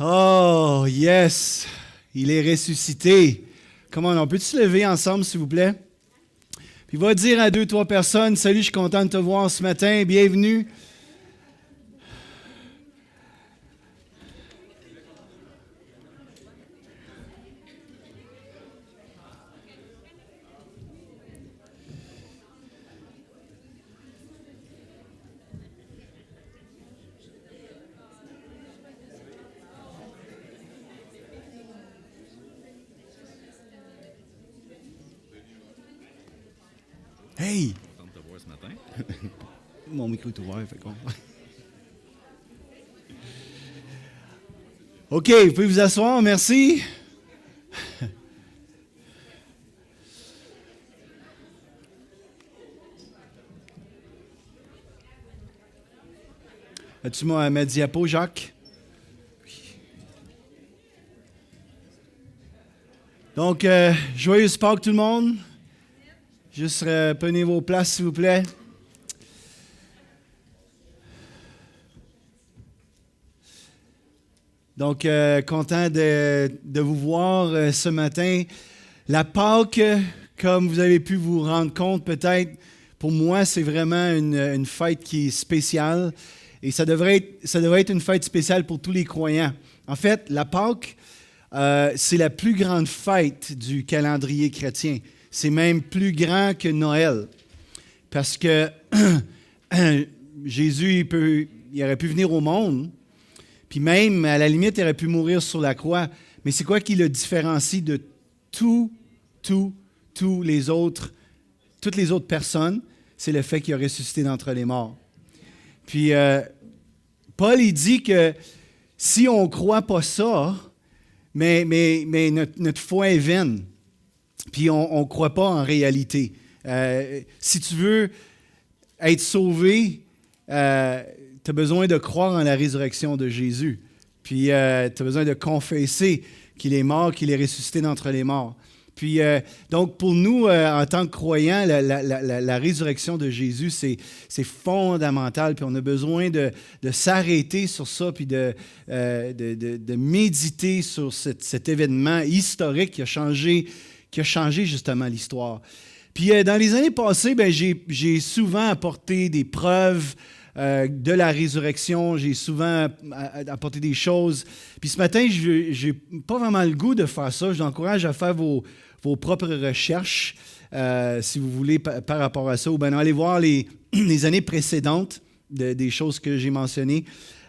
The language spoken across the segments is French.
Oh, yes! Il est ressuscité. Comment on peut se lever ensemble, s'il vous plaît? Puis va dire à 2-3 personnes, « Salut, je suis content de te voir ce matin. Bienvenue. » Hey! Content de te voir ce matin. Mon micro est ouvert, fait qu'on... OK, vous pouvez vous asseoir, merci. As-tu ma diapo, Jacques? Oui. Donc, joyeuse Pâques tout le monde. Juste prenez vos places, s'il vous plaît. Donc, content de vous voir ce matin. La Pâques, comme vous avez pu vous rendre compte peut-être, pour moi, c'est vraiment une fête qui est spéciale. Et ça devrait être une fête spéciale pour tous les croyants. En fait, la Pâques, c'est la plus grande fête du calendrier chrétien. C'est même plus grand que Noël. Parce que Jésus, il aurait pu venir au monde, puis même, à la limite, il aurait pu mourir sur la croix. Mais c'est quoi qui le différencie de toutes les autres personnes? C'est le fait qu'il a ressuscité d'entre les morts. Puis, Paul, il dit que si on ne croit pas ça, mais notre foi est vaine. Puis on ne croit pas en réalité. Si tu veux être sauvé, tu as besoin de croire en la résurrection de Jésus. Puis tu as besoin de confesser qu'il est mort, qu'il est ressuscité d'entre les morts. Puis donc pour nous, en tant que croyants, la résurrection de Jésus, c'est fondamental. Puis on a besoin de s'arrêter sur ça, puis de méditer sur cet événement historique qui a changé justement l'histoire. Puis dans les années passées, j'ai souvent apporté des preuves de la résurrection. J'ai souvent apporté des choses. Puis ce matin, je n'ai pas vraiment le goût de faire ça. Je vous encourage à faire vos propres recherches, si vous voulez, par rapport à ça. Ou bien allez voir les années précédentes des choses que j'ai mentionnées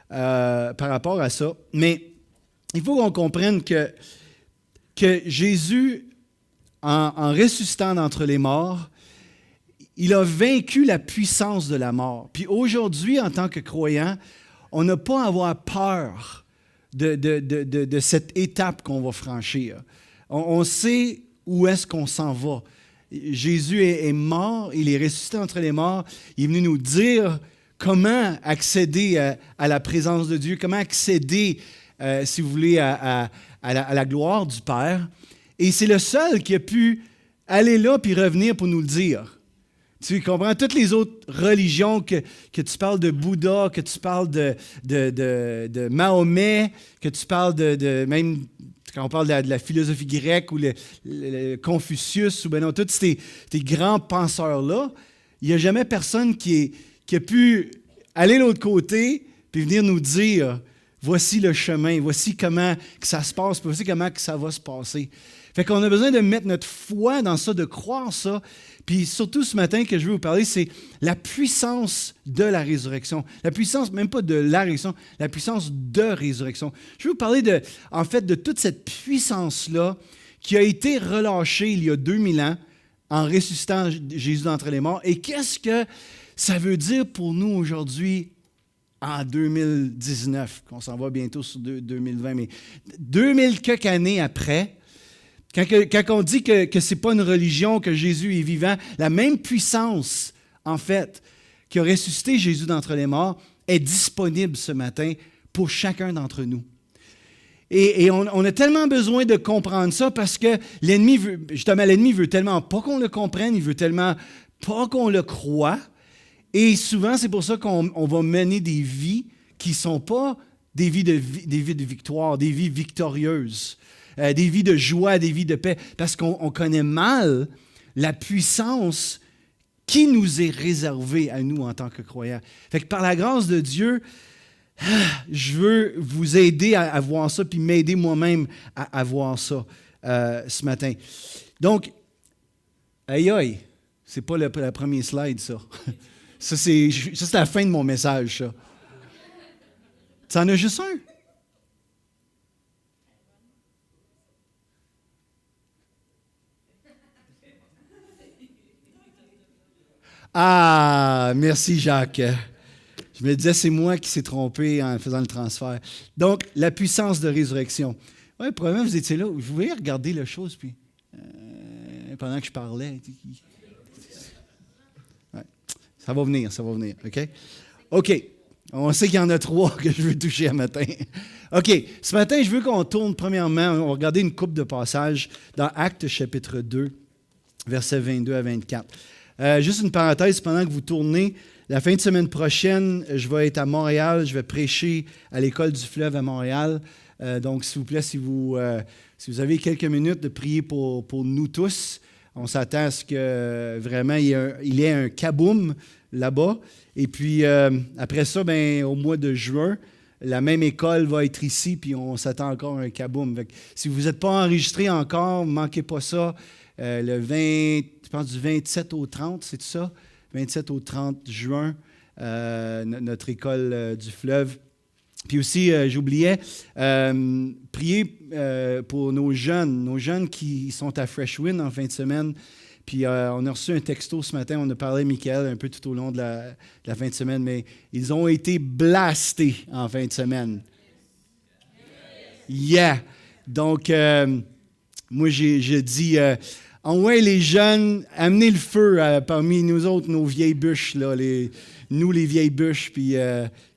par rapport à ça. Mais il faut qu'on comprenne que Jésus, en ressuscitant d'entre les morts, il a vaincu la puissance de la mort. Puis aujourd'hui, en tant que croyant, on n'a pas à avoir peur de cette étape qu'on va franchir. On sait où est-ce qu'on s'en va. Jésus est mort, il est ressuscité entre les morts. Il est venu nous dire comment accéder à la présence de Dieu, comment accéder, si vous voulez, à la gloire du Père. Et c'est le seul qui a pu aller là puis revenir pour nous le dire. Tu comprends? Toutes les autres religions, que tu parles de Bouddha, que tu parles de Mahomet, que tu parles même quand on parle de la philosophie grecque ou le Confucius, ou non, tous ces grands penseurs-là, il n'y a jamais personne qui a pu aller de l'autre côté puis venir nous dire « Voici le chemin, voici comment que ça se passe, voici comment que ça va se passer. » Fait qu'on a besoin de mettre notre foi dans ça, de croire ça. Puis surtout ce matin que je vais vous parler, c'est la puissance de la résurrection. La puissance, même pas de la résurrection, la puissance de résurrection. Je vais vous parler de toute cette puissance-là qui a été relâchée il y a 2000 ans en ressuscitant Jésus d'entre les morts. Et qu'est-ce que ça veut dire pour nous aujourd'hui en 2019, qu'on s'en va bientôt sur 2020, mais 2000 quelques années après. Quand on dit que ce n'est pas une religion, que Jésus est vivant, la même puissance, en fait, qui a ressuscité Jésus d'entre les morts, est disponible ce matin pour chacun d'entre nous. Et on a tellement besoin de comprendre ça parce que l'ennemi veut tellement pas qu'on le comprenne, il veut tellement pas qu'on le croie. Et souvent, c'est pour ça qu'on va mener des vies qui ne sont pas des vies de victoire, des vies victorieuses, des vies de joie, des vies de paix, parce qu'on connaît mal la puissance qui nous est réservée à nous en tant que croyants. Fait que par la grâce de Dieu, je veux vous aider à voir ça, puis m'aider moi-même à voir ça ce matin. Donc, aïe, c'est pas le premier slide, ça. Ça, c'est la fin de mon message, ça. Tu en as juste un? Ah, merci Jacques. Je me disais, c'est moi qui s'est trompé en faisant le transfert. Donc, la puissance de résurrection. Oui, probablement, vous étiez là. Vous voulez regarder la chose, puis pendant que je parlais. Ouais. Ça va venir, OK? OK. On sait qu'il y en a 3 que je veux toucher un matin. OK. Ce matin, je veux qu'on tourne premièrement, on va regarder une couple de passages dans Actes chapitre 2, versets 22 à 24. Juste une parenthèse, pendant que vous tournez, la fin de semaine prochaine, je vais être à Montréal, je vais prêcher à l'École du Fleuve à Montréal. Donc, s'il vous plaît, si vous avez quelques minutes de prier pour nous tous, on s'attend à ce que vraiment il y ait un kaboom là-bas. Et puis, après ça, au mois de juin, la même école va être ici, puis on s'attend encore à un kaboom. Fait que, si vous n'êtes pas enregistré encore, ne manquez pas ça. Le 20, je pense du 27 au 30, c'est ça? 27 au 30 juin, notre école du fleuve. Puis aussi, j'oubliais, prier pour nos jeunes qui sont à Freshwind en fin de semaine. Puis on a reçu un texto ce matin, on a parlé à Michael un peu tout au long de la fin de semaine, mais ils ont été blastés en fin de semaine. Yeah! Donc, moi, j'ai dit, ouais, les jeunes, amenez le feu parmi nous autres, nos vieilles bûches, là, les vieilles bûches, puis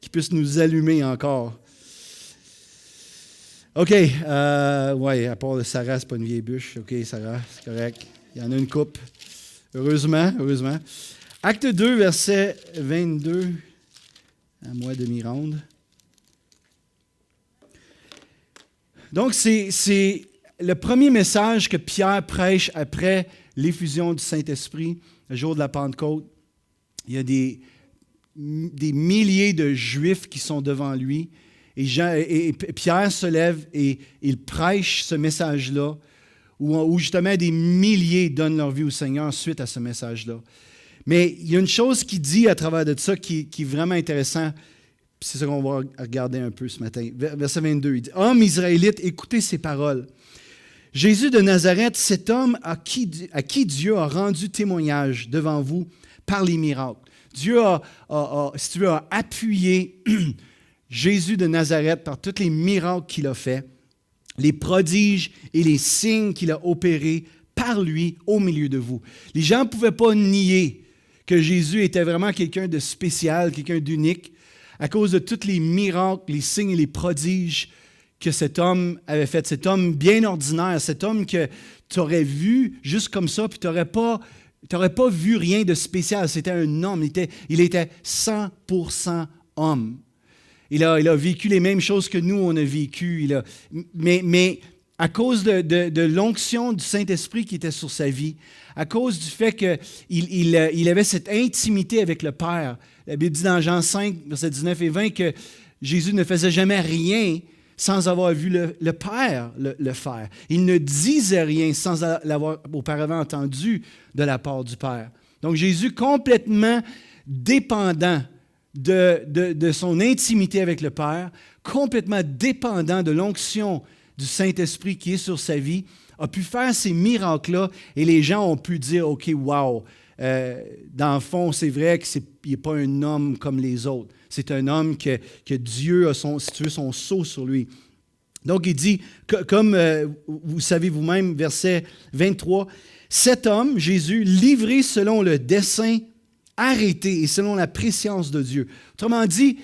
qu'ils puissent nous allumer encore. OK. Ouais, à part de Sarah, c'est pas une vieille bûche. OK, Sarah, c'est correct. Il y en a une coupe. Heureusement. Acte 2, verset 22. À moi de m'y rendre. Donc, c'est le premier message que Pierre prêche après l'effusion du Saint-Esprit, le jour de la Pentecôte. Il y a des milliers de Juifs qui sont devant lui. Et Pierre se lève et il prêche ce message-là, où justement des milliers donnent leur vie au Seigneur suite à ce message-là. Mais il y a une chose qu'il dit à travers de ça qui est vraiment intéressant. C'est ce qu'on va regarder un peu ce matin. Verset 22, il dit « Hommes israélites, écoutez ces paroles. Jésus de Nazareth, cet homme à qui Dieu a rendu témoignage devant vous par les miracles. » Dieu a appuyé Jésus de Nazareth par tous les miracles qu'il a faits, les prodiges et les signes qu'il a opérés par lui au milieu de vous. Les gens ne pouvaient pas nier que Jésus était vraiment quelqu'un de spécial, quelqu'un d'unique, à cause de tous les miracles, les signes et les prodiges que cet homme avait fait. Cet homme bien ordinaire, cet homme que tu aurais vu juste comme ça, puis tu n'aurais pas vu rien de spécial. C'était un homme, il était 100% homme. Il a vécu les mêmes choses que nous, on a vécu. Mais à cause de l'onction du Saint-Esprit qui était sur sa vie, à cause du fait qu'il avait cette intimité avec le Père. La Bible dit dans Jean 5, versets 19 et 20, que Jésus ne faisait jamais rien sans avoir vu le Père le faire. Il ne disait rien sans l'avoir auparavant entendu de la part du Père. Donc Jésus, complètement dépendant de son intimité avec le Père, complètement dépendant de l'onction du Saint-Esprit qui est sur sa vie, a pu faire ces miracles-là et les gens ont pu dire, OK, wow, dans le fond, c'est vrai qu'il n'est pas un homme comme les autres. C'est un homme que Dieu a, si tu veux, son sceau sur lui. Donc, il dit, comme vous savez vous-même, verset 23, « Cet homme, Jésus, livré selon le dessein arrêté et selon la préscience de Dieu. » Autrement dit,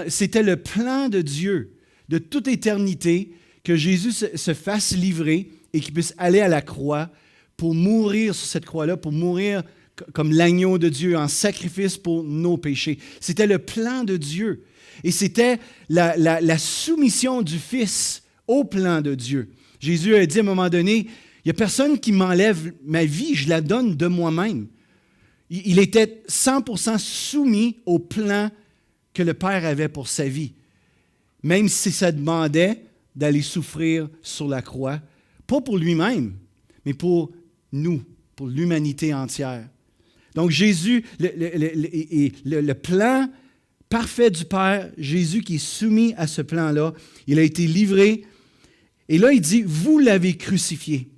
c'était le plan de Dieu de toute éternité que Jésus se fasse livrer et qu'il puisse aller à la croix pour mourir sur cette croix-là, pour mourir comme l'agneau de Dieu en sacrifice pour nos péchés. C'était le plan de Dieu. Et c'était la soumission du Fils au plan de Dieu. Jésus a dit à un moment donné, il n'y a personne qui m'enlève ma vie, je la donne de moi-même. Il était 100% soumis au plan que le Père avait pour sa vie, même si ça demandait d'aller souffrir sur la croix, pas pour lui-même, mais pour nous, pour l'humanité entière. Donc Jésus, le plan parfait du Père, Jésus qui est soumis à ce plan-là, il a été livré. Et là, il dit, vous l'avez crucifié.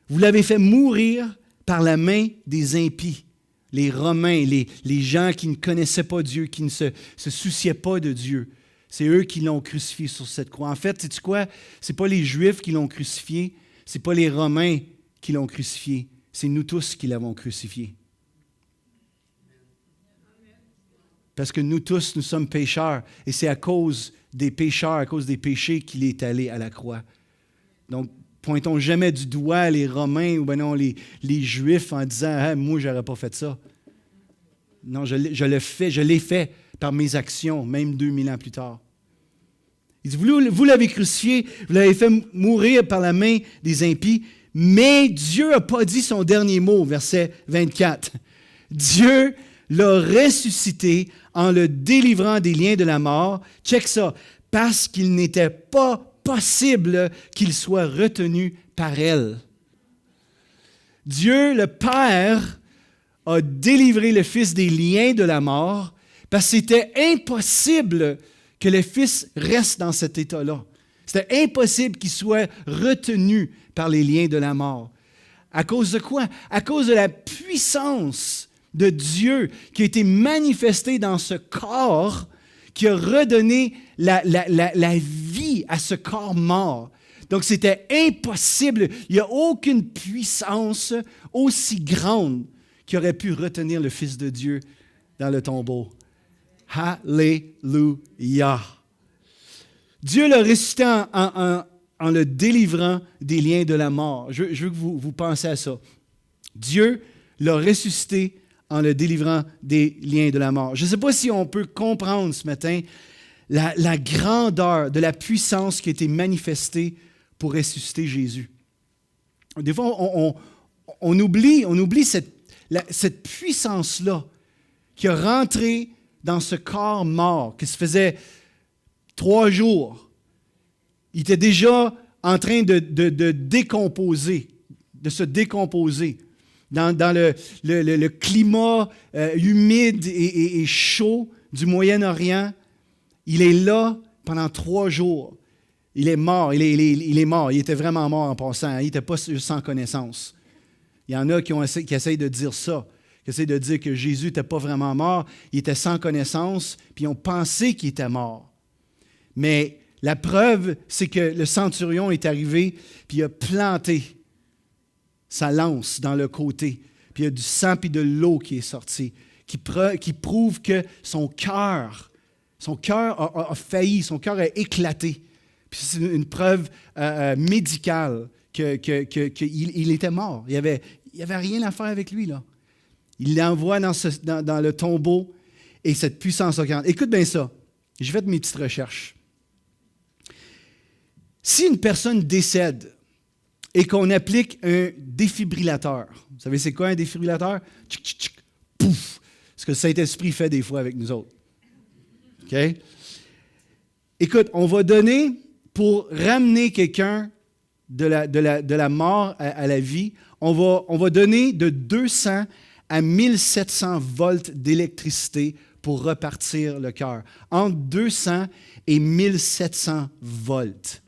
Vous l'avez fait mourir par la main des impies, les Romains, les gens qui ne connaissaient pas Dieu, qui ne se souciaient pas de Dieu. C'est eux qui l'ont crucifié sur cette croix. En fait, sais-tu quoi? Ce n'est pas les Juifs qui l'ont crucifié, ce n'est pas les Romains qui l'ont crucifié, c'est nous tous qui l'avons crucifié. Parce que nous tous, nous sommes pécheurs, et c'est à cause des pécheurs, à cause des péchés qu'il est allé à la croix. Donc, pointons jamais du doigt les Romains ou ben non, les Juifs en disant ah, « moi, je n'aurais pas fait ça ». Non, je l'ai fait par mes actions, même 2000 ans plus tard. Il dit, vous l'avez crucifié, vous l'avez fait mourir par la main des impies, mais Dieu n'a pas dit son dernier mot, verset 24. Dieu l'a ressuscité en le délivrant des liens de la mort. Check ça, parce qu'il n'était pas possible qu'il soit retenu par elle. Dieu, le Père, a délivré le Fils des liens de la mort parce que c'était impossible que le Fils reste dans cet état-là. C'était impossible qu'il soit retenu par les liens de la mort. À cause de quoi? À cause de la puissance de Dieu qui a été manifestée dans ce corps, qui a redonné la vie à ce corps mort. Donc, c'était impossible. Il n'y a aucune puissance aussi grande qui aurait pu retenir le Fils de Dieu dans le tombeau. Alléluia! Dieu l'a ressuscité en le délivrant des liens de la mort. Je veux que vous pensez à ça. Dieu l'a ressuscité en le délivrant des liens de la mort. Je ne sais pas si on peut comprendre ce matin la grandeur de la puissance qui a été manifestée pour ressusciter Jésus. Des fois, on oublie cette puissance-là qui a rentré dans ce corps mort, qui se faisait 3 jours. Il était déjà en train de décomposer, de se décomposer. Dans le climat humide et chaud du Moyen-Orient, il est là pendant 3 jours. Il est mort, il est mort. Il était vraiment mort en passant. Il n'était pas sans connaissance. Il y en a qui essayent de dire ça, qui essayent de dire que Jésus n'était pas vraiment mort, il était sans connaissance, puis ils ont pensé qu'il était mort. Mais la preuve, c'est que le centurion est arrivé, puis il a planté sa lance dans le côté, puis il y a du sang puis de l'eau qui est sorti, qui prouve que son cœur a failli, son cœur a éclaté. Puis c'est une preuve médicale qu'il était mort. Il n'y avait rien à faire avec lui, là. Il l'envoie dans le tombeau et cette puissance regarde. Écoute bien ça. J'ai fait mes petites recherches. Si une personne décède et qu'on applique un défibrillateur, vous savez c'est quoi un défibrillateur? Tchic, tchic, tchic, pouf! Ce que le Saint-Esprit fait des fois avec nous autres. OK? Écoute, on va donner, pour ramener quelqu'un de la mort à la vie, on va donner de 200 à 1700 volts d'électricité pour repartir le cœur. Entre 200 et 1700 volts.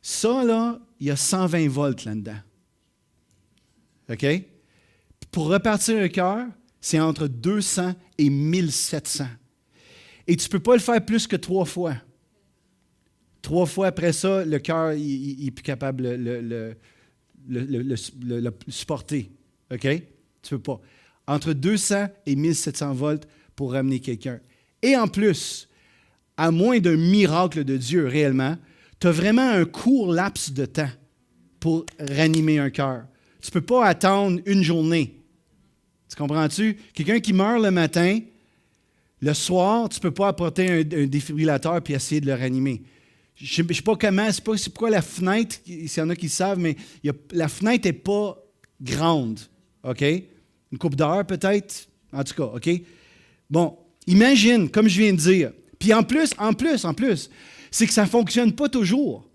Ça, là, il y a 120 volts là-dedans. OK? Pour repartir le cœur, c'est entre 200 et 1700. Et tu ne peux pas le faire plus que 3 fois. 3 fois après ça, le cœur il n'est plus capable de le supporter. OK? Tu ne peux pas. Entre 200 et 1700 volts pour ramener quelqu'un. Et en plus, à moins d'un miracle de Dieu réellement, tu as vraiment un court laps de temps pour ranimer un cœur. Tu ne peux pas attendre une journée. Tu comprends-tu? Quelqu'un qui meurt le matin, Le soir, tu ne peux pas apporter un défibrillateur puis essayer de le ranimer. Je ne sais pas comment, c'est pourquoi la fenêtre, s'il y en a qui le savent, mais la fenêtre n'est pas grande. OK? Une couple d'heures peut-être, en tout cas, OK? Bon, imagine, comme je viens de dire. Puis en plus, c'est que ça ne fonctionne pas toujours.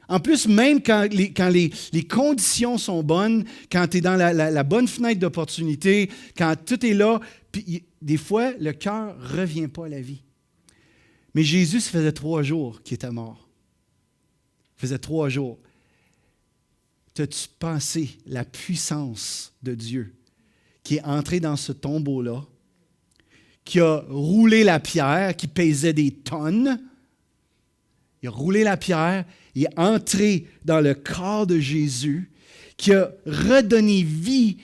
En plus, même quand les conditions sont bonnes, quand tu es dans la bonne fenêtre d'opportunité, quand tout est là, puis des fois, le cœur ne revient pas à la vie. Mais Jésus, ça faisait 3 jours qu'il était mort. Ça faisait 3 jours. T'as-tu pensé la puissance de Dieu qui est entré dans ce tombeau-là, qui a roulé la pierre, qui pesait des tonnes? Il a roulé la pierre, il est entré dans le corps de Jésus, qui a redonné vie,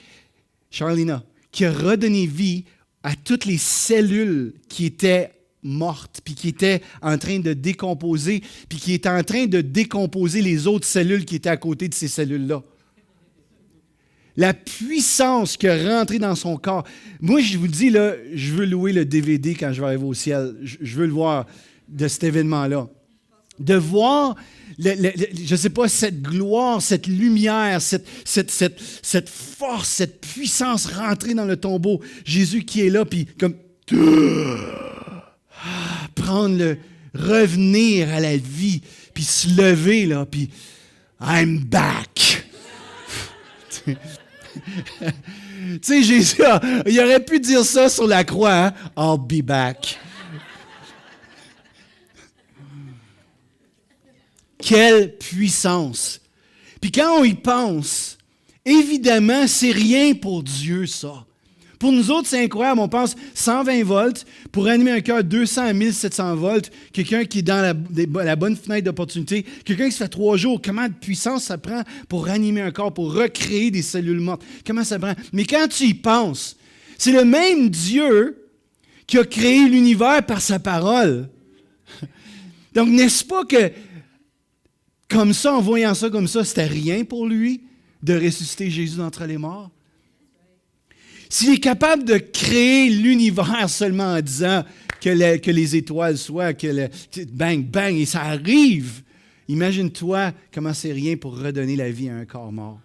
Charlina, qui a redonné vie à toutes les cellules qui étaient mortes, puis qui étaient en train de décomposer, puis qui étaient en train de décomposer les autres cellules qui étaient à côté de ces cellules-là. La puissance qui est rentrée dans son corps. Moi, je vous dis, là, je veux louer le DVD quand je vais arriver au ciel. Je veux le voir de cet événement-là. De voir, je ne sais pas, cette gloire, cette lumière, cette force, cette puissance rentrer dans le tombeau. Jésus qui est là, puis comme revenir à la vie, puis se lever, là, puis I'm back. Tu sais, Jésus, il aurait pu dire ça sur la croix, hein? I'll be back. Quelle puissance! Puis quand on y pense, évidemment, c'est rien pour Dieu, ça. Pour nous autres, c'est incroyable. On pense 120 volts pour animer un cœur 200 à 1700 volts. Quelqu'un qui est dans la bonne fenêtre d'opportunité. Quelqu'un qui se fait 3 jours. Comment de puissance ça prend pour ranimer un corps, pour recréer des cellules mortes? Comment ça prend? Mais quand tu y penses, c'est le même Dieu qui a créé l'univers par sa parole. Donc, n'est-ce pas que comme ça, en voyant ça comme ça, c'était rien pour lui de ressusciter Jésus d'entre les morts? S'il est capable de créer l'univers seulement en disant que les étoiles soient, bang, bang, et ça arrive, imagine-toi comment c'est rien pour redonner la vie à un corps mort.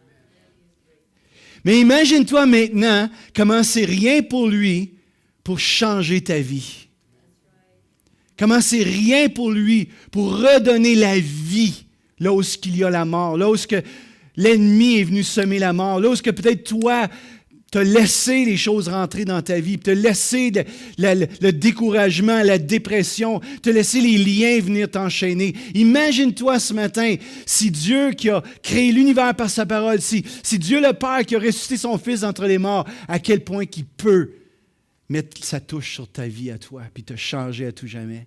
Mais imagine-toi maintenant comment c'est rien pour lui pour changer ta vie. Comment c'est rien pour lui pour redonner la vie là où il y a la mort, là où l'ennemi est venu semer la mort, là où peut-être toi, tu as laissé les choses rentrer dans ta vie, tu as laissé le découragement, la dépression, tu as laissé les liens venir t'enchaîner. Imagine-toi ce matin, si Dieu qui a créé l'univers par sa parole, si Dieu le Père qui a ressuscité son Fils d'entre les morts, à quel point il peut mettre sa touche sur ta vie à toi, puis te changer à tout jamais.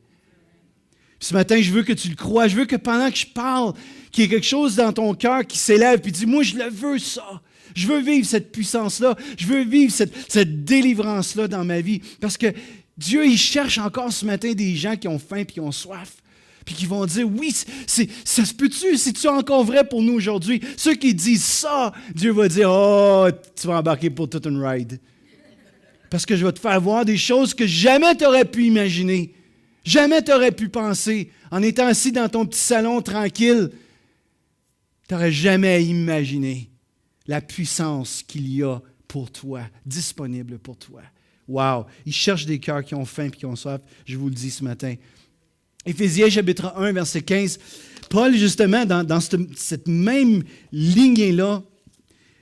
Ce matin, je veux que tu le crois. Je veux que pendant que je parle, qu'il y ait quelque chose dans ton cœur qui s'élève et dit, moi, je le veux ça. Je veux vivre cette puissance-là. Je veux vivre cette délivrance-là dans ma vie. Parce que Dieu, il cherche encore ce matin des gens qui ont faim et qui ont soif. Puis qui vont dire, oui, ça se peut-tu? C'est-tu encore vrai pour nous aujourd'hui? Ceux qui disent ça, Dieu va dire, oh, tu vas embarquer pour toute une ride. Parce que je vais te faire voir des choses que jamais tu aurais pu imaginer. Jamais tu aurais pu penser, en étant assis dans ton petit salon tranquille, tu n'aurais jamais imaginé la puissance qu'il y a pour toi, disponible pour toi. Wow! Il cherche des cœurs qui ont faim et qui ont soif, je vous le dis ce matin. Éphésiens chapitre 1, verset 15. Paul, justement, dans cette même lignée-là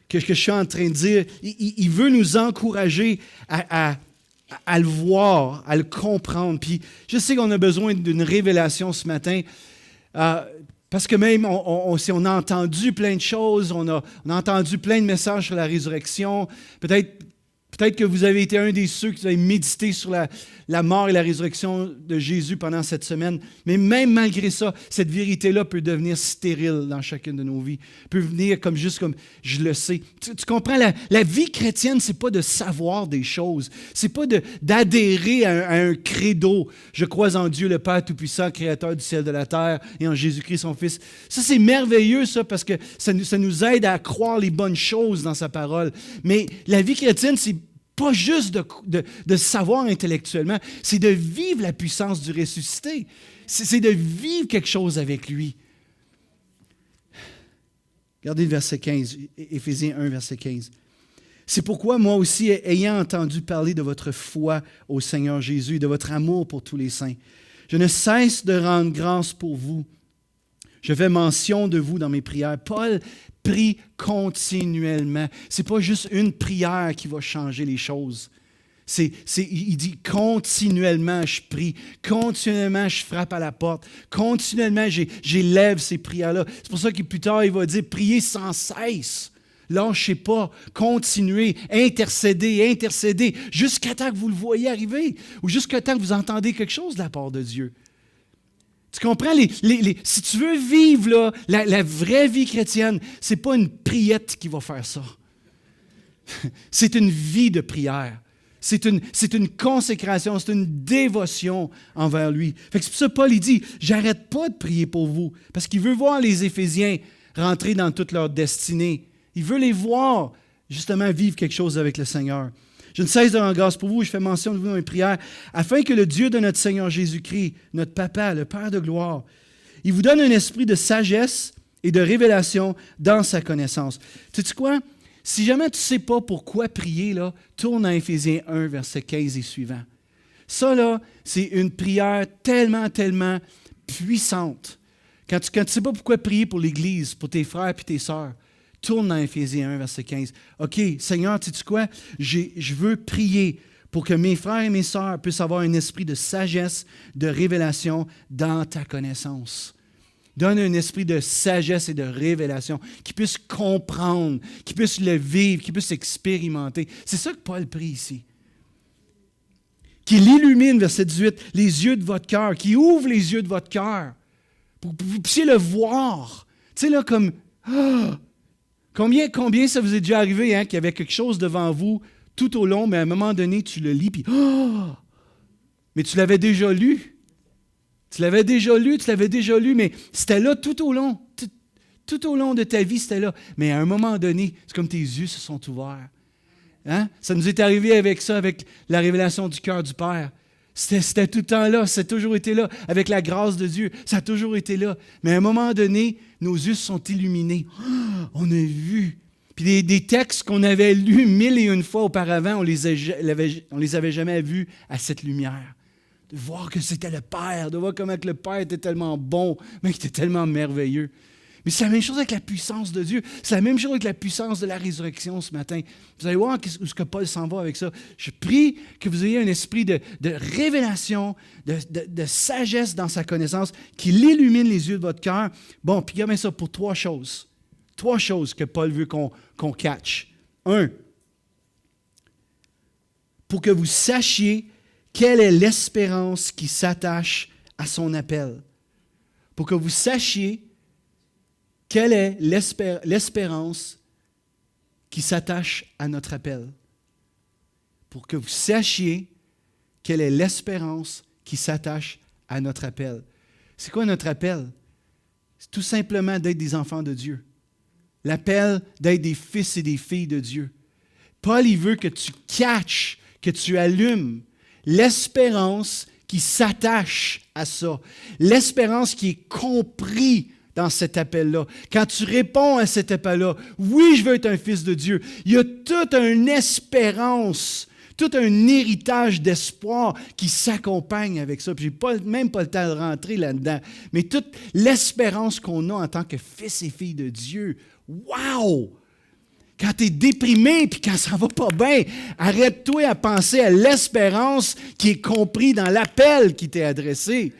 que je suis en train de dire, il veut nous encourager à le voir, à le comprendre. Puis je sais qu'on a besoin d'une révélation ce matin, parce que même on a entendu plein de choses, on a entendu plein de messages sur la résurrection. Peut-être que vous avez été un des ceux qui avez médité sur la mort et la résurrection de Jésus pendant cette semaine. Mais même malgré ça, cette vérité-là peut devenir stérile dans chacune de nos vies. Peut venir comme je le sais. Tu comprends, la vie chrétienne, c'est pas de savoir des choses. C'est pas d'adhérer à un credo. Je crois en Dieu le Père Tout-Puissant, Créateur du ciel et de la terre, et en Jésus-Christ son Fils. Ça, c'est merveilleux, ça, parce que ça nous aide à croire les bonnes choses dans sa parole. Mais la vie chrétienne, c'est Pas juste de savoir intellectuellement, c'est de vivre la puissance du ressuscité. C'est de vivre quelque chose avec lui. Regardez le verset 15, Éphésiens 1, verset 15. C'est pourquoi moi aussi, ayant entendu parler de votre foi au Seigneur Jésus et de votre amour pour tous les saints, je ne cesse de rendre grâce pour vous. Je fais mention de vous dans mes prières. Paul prie continuellement. Ce n'est pas juste une prière qui va changer les choses. Il dit continuellement je prie, continuellement je frappe à la porte, continuellement j'élève ces prières-là. C'est pour ça que plus tard il va dire priez sans cesse. Lâchez pas, continuez, intercédez, jusqu'à temps que vous le voyez arriver ou jusqu'à temps que vous entendez quelque chose de la part de Dieu. Tu comprends? Si tu veux vivre là, la vraie vie chrétienne, ce n'est pas une priette qui va faire ça. C'est une vie de prière. C'est une consécration, c'est une dévotion envers lui. Fait que c'est pour ça que Paul il dit, j'arrête pas de prier pour vous, parce qu'il veut voir les Éphésiens rentrer dans toute leur destinée. Il veut les voir, justement, vivre quelque chose avec le Seigneur. Je ne cesse de rendre grâce pour vous, je fais mention de vous dans mes prières, afin que le Dieu de notre Seigneur Jésus-Christ, notre Papa, le Père de gloire, il vous donne un esprit de sagesse et de révélation dans sa connaissance. Tu sais quoi? Si jamais tu ne sais pas pourquoi prier, là, tourne à Éphésiens 1, verset 15 et suivant. Ça, là, c'est une prière tellement, tellement puissante. Quand tu ne sais pas pourquoi prier pour l'Église, pour tes frères et tes sœurs, tourne dans Éphésiens 1, verset 15. OK, Seigneur, sais-tu quoi? Je veux prier pour que mes frères et mes sœurs puissent avoir un esprit de sagesse, de révélation dans ta connaissance. Donne un esprit de sagesse et de révélation, qu'ils puissent comprendre, qu'ils puissent le vivre, qu'ils puissent expérimenter. C'est ça que Paul prie ici. Qu'il illumine, verset 18, les yeux de votre cœur, qu'il ouvre les yeux de votre cœur pour que vous puissiez le voir. Tu sais, là, comme... Combien ça vous est déjà arrivé qu'il y avait quelque chose devant vous tout au long, mais à un moment donné, tu le lis, puis mais tu l'avais déjà lu. Tu l'avais déjà lu, mais c'était là tout au long. Tout au long de ta vie, c'était là. Mais à un moment donné, c'est comme tes yeux se sont ouverts. Hein? Ça nous est arrivé avec ça, avec la révélation du cœur du Père. C'était tout le temps là, ça a toujours été là. Avec la grâce de Dieu, ça a toujours été là. Mais à un moment donné, nos yeux se sont illuminés. On a vu. Puis des textes qu'on avait lus 1001 fois auparavant, on les avait jamais vus à cette lumière. De voir que c'était le Père, de voir comment le Père était tellement bon, mais qu'il était tellement merveilleux. Mais c'est la même chose avec la puissance de Dieu. C'est la même chose avec la puissance de la résurrection ce matin. Vous allez voir où ce que Paul s'en va avec ça. Je prie que vous ayez un esprit de révélation, de sagesse dans sa connaissance, qu'il illumine les yeux de votre cœur. Bon, puis regardez ça pour trois choses. Trois choses que Paul veut qu'on catch. 1. Pour que vous sachiez quelle est l'espérance qui s'attache à son appel. Pour que vous sachiez quelle est l'espérance qui s'attache à notre appel. Pour que vous sachiez quelle est l'espérance qui s'attache à notre appel. C'est quoi notre appel? C'est tout simplement d'être des enfants de Dieu. L'appel d'être des fils et des filles de Dieu. Paul, il veut que tu catches, que tu allumes l'espérance qui s'attache à ça. L'espérance qui est comprise dans cet appel-là. Quand tu réponds à cet appel-là, oui, je veux être un fils de Dieu, il y a toute une espérance, tout un héritage d'espoir qui s'accompagne avec ça. Puis je n'ai même pas le temps de rentrer là-dedans. Mais toute l'espérance qu'on a en tant que fils et filles de Dieu, wow! Quand tu es déprimé et quand ça ne va pas bien, arrête-toi à penser à l'espérance qui est comprise dans l'appel qui t'est adressé.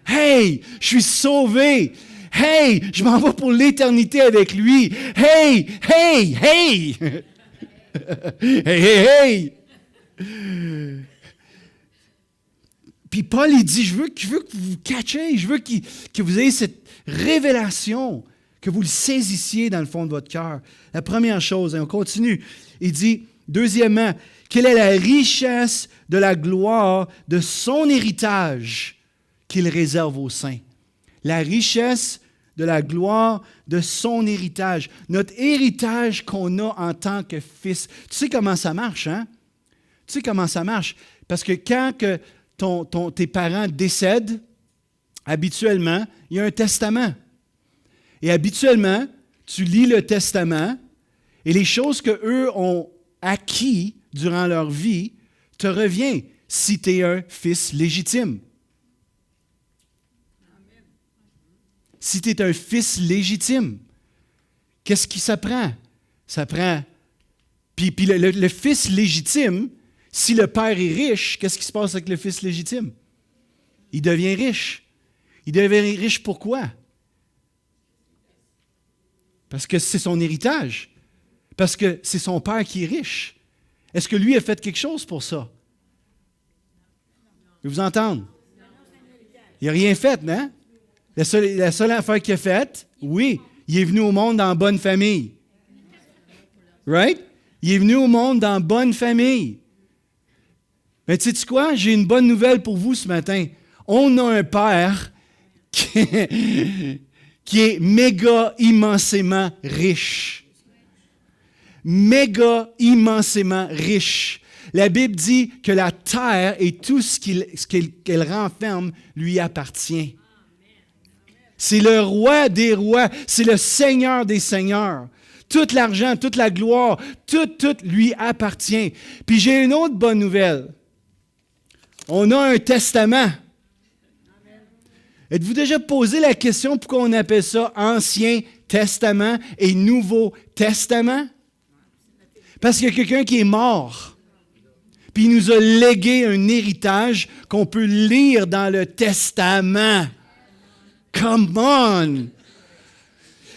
Hey, je suis sauvé! Hey, je m'en vais pour l'éternité avec lui. Hey, hey, hey! Hey, hey, hey! Puis Paul, il dit, je veux que vous catchiez, je veux que vous ayez cette révélation, que vous le saisissiez dans le fond de votre cœur. La première chose, et on continue, il dit, deuxièmement, quelle est la richesse de la gloire de son héritage qu'il réserve aux saints? La richesse de la gloire de son héritage. Notre héritage qu'on a en tant que fils. Tu sais comment ça marche, hein? Tu sais comment ça marche? Parce que quand tes parents décèdent, habituellement, il y a un testament. Et habituellement, tu lis le testament et les choses qu'eux ont acquis durant leur vie te reviennent si tu es un fils légitime. Si tu es un fils légitime, qu'est-ce qui s'apprend? Ça prend. Puis le fils légitime, si le père est riche, qu'est-ce qui se passe avec le fils légitime? Il devient riche. Il devient riche pourquoi? Parce que c'est son héritage. Parce que c'est son père qui est riche. Est-ce que lui a fait quelque chose pour ça? Je vais vous entendre. Il n'a rien fait, non? La seule affaire qu'il a faite, oui, il est venu au monde dans bonne famille. Right? Il est venu au monde dans bonne famille. Mais tu sais quoi? J'ai une bonne nouvelle pour vous ce matin. On a un père qui est méga immensément riche. Méga immensément riche. La Bible dit que la terre et tout ce qu'elle renferme lui appartient. C'est le roi des rois, c'est le Seigneur des seigneurs. Tout l'argent, toute la gloire, tout lui appartient. Puis j'ai une autre bonne nouvelle. On a un testament. Êtes-vous déjà posé la question pourquoi on appelle ça Ancien Testament et Nouveau Testament? Parce qu'il y a quelqu'un qui est mort. Puis il nous a légué un héritage qu'on peut lire dans le Testament. Come on!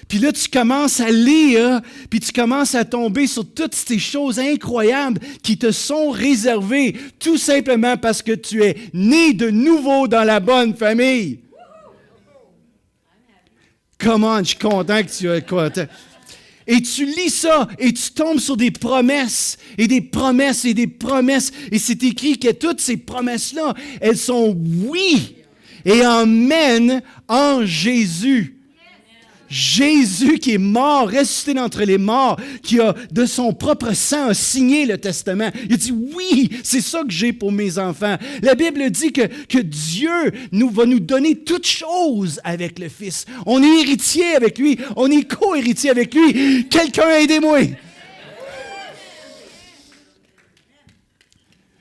Puis là, tu commences à lire, puis tu commences à tomber sur toutes ces choses incroyables qui te sont réservées, tout simplement parce que tu es né de nouveau dans la bonne famille. Come on, je suis content que tu es content. Et tu lis ça, et tu tombes sur des promesses, et des promesses, et des promesses. Et c'est écrit que toutes ces promesses-là, elles sont oui, et amen en Jésus. Jésus qui est mort, ressuscité d'entre les morts, qui a de son propre sang a signé le testament. Il a dit oui, c'est ça que j'ai pour mes enfants. La Bible dit que Dieu va nous donner toutes choses avec le Fils. On est héritier avec lui, on est co-héritier avec lui. Quelqu'un aidez-moi.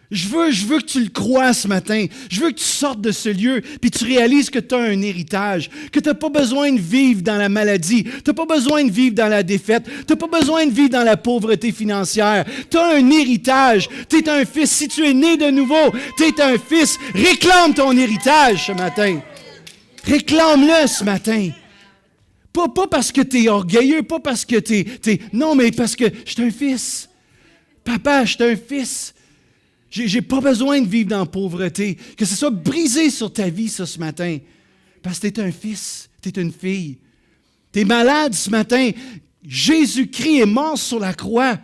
Je veux que tu le crois ce matin. Je veux que tu sortes de ce lieu puis tu réalises que tu as un héritage, que tu n'as pas besoin de vivre dans la maladie, tu n'as pas besoin de vivre dans la défaite, tu n'as pas besoin de vivre dans la pauvreté financière. Tu as un héritage. Tu es un fils. Si tu es né de nouveau, tu es un fils. Réclame ton héritage ce matin. Réclame-le ce matin. Pas parce que tu es orgueilleux, pas parce que tu es... Non, mais parce que je suis un fils. Papa, je suis un fils. J'ai pas besoin de vivre dans la pauvreté. Que ce soit brisé sur ta vie, ça, ce matin. Parce que tu es un fils, tu es une fille. Tu es malade ce matin. Jésus-Christ est mort sur la croix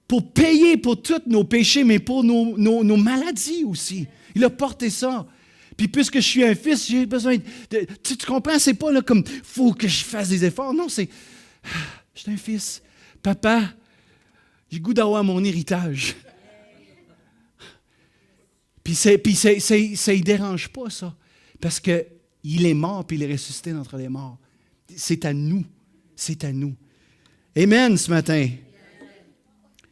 pour payer pour tous nos péchés, mais pour nos maladies aussi. Il a porté ça. Puis puisque je suis un fils, j'ai besoin de... Tu comprends? C'est pas là comme, il faut que je fasse des efforts. Non, c'est, je suis un fils. Papa, j'ai le goût d'avoir mon héritage. Puis ça ne dérange pas, ça. Parce qu'il est mort, puis il est ressuscité d'entre les morts. C'est à nous. C'est à nous. Amen, ce matin.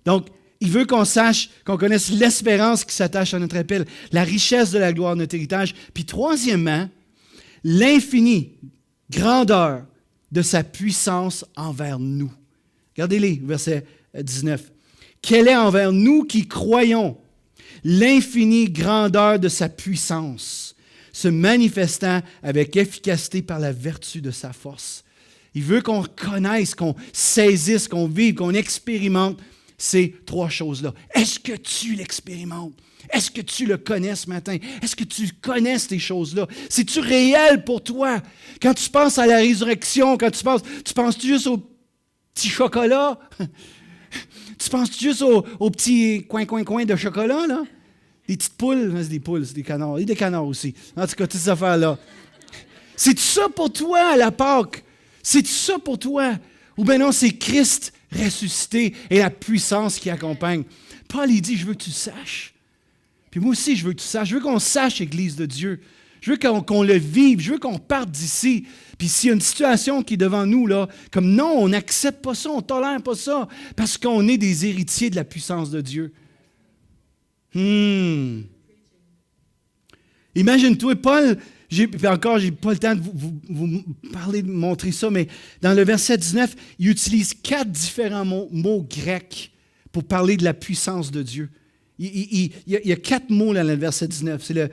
Donc, il veut qu'on sache, qu'on connaisse l'espérance qui s'attache à notre appel, la richesse de la gloire de notre héritage. Puis troisièmement, l'infinie grandeur de sa puissance envers nous. Regardez-les, verset 19. Quelle est envers nous qui croyons l'infinie grandeur de sa puissance, se manifestant avec efficacité par la vertu de sa force. Il veut qu'on connaisse, qu'on saisisse, qu'on vive, qu'on expérimente ces trois choses-là. Est-ce que tu l'expérimentes? Est-ce que tu le connais ce matin? Est-ce que tu connais ces choses-là? C'est-tu réel pour toi? Quand tu penses à la résurrection, quand tu penses-tu juste au petit chocolat? Tu penses juste aux petits coins de chocolat, là? Des petites poules, c'est des poules, c'est des canards. Il y a des canards aussi. En tout cas, toutes ces affaires-là. C'est ça pour toi, à la Pâque? C'est ça pour toi? Ou bien non, c'est Christ ressuscité et la puissance qui accompagne. Paul, il dit, je veux que tu saches. Puis moi aussi, je veux que tu saches. Je veux qu'on sache, Église de Dieu. Je veux qu'on le vive. Je veux qu'on parte d'ici. Puis s'il y a une situation qui est devant nous, là, comme non, on n'accepte pas ça, on ne tolère pas ça, parce qu'on est des héritiers de la puissance de Dieu. Imagine-toi, Paul, j'ai pas le temps de vous parler, de montrer ça, mais dans le verset 19, il utilise 4 différents mots grecs pour parler de la puissance de Dieu. Il y a 4 mots dans le verset 19. C'est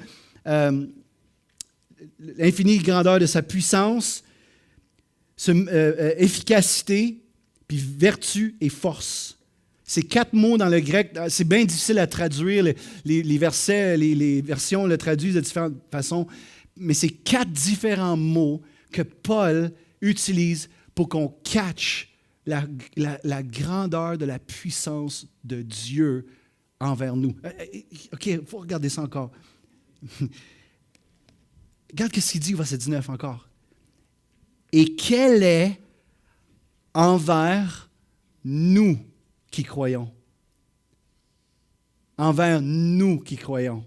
l'infinie grandeur de sa puissance, efficacité, puis vertu et force. Ces 4 mots dans le grec, c'est bien difficile à traduire. Les versets, les versions le traduisent de différentes façons. Mais c'est 4 différents mots que Paul utilise pour qu'on catch la grandeur de la puissance de Dieu envers nous. OK, il faut regarder ça encore. Regarde ce qu'il dit au verset 19 encore. Et quel est envers nous qui croyons? Envers nous qui croyons.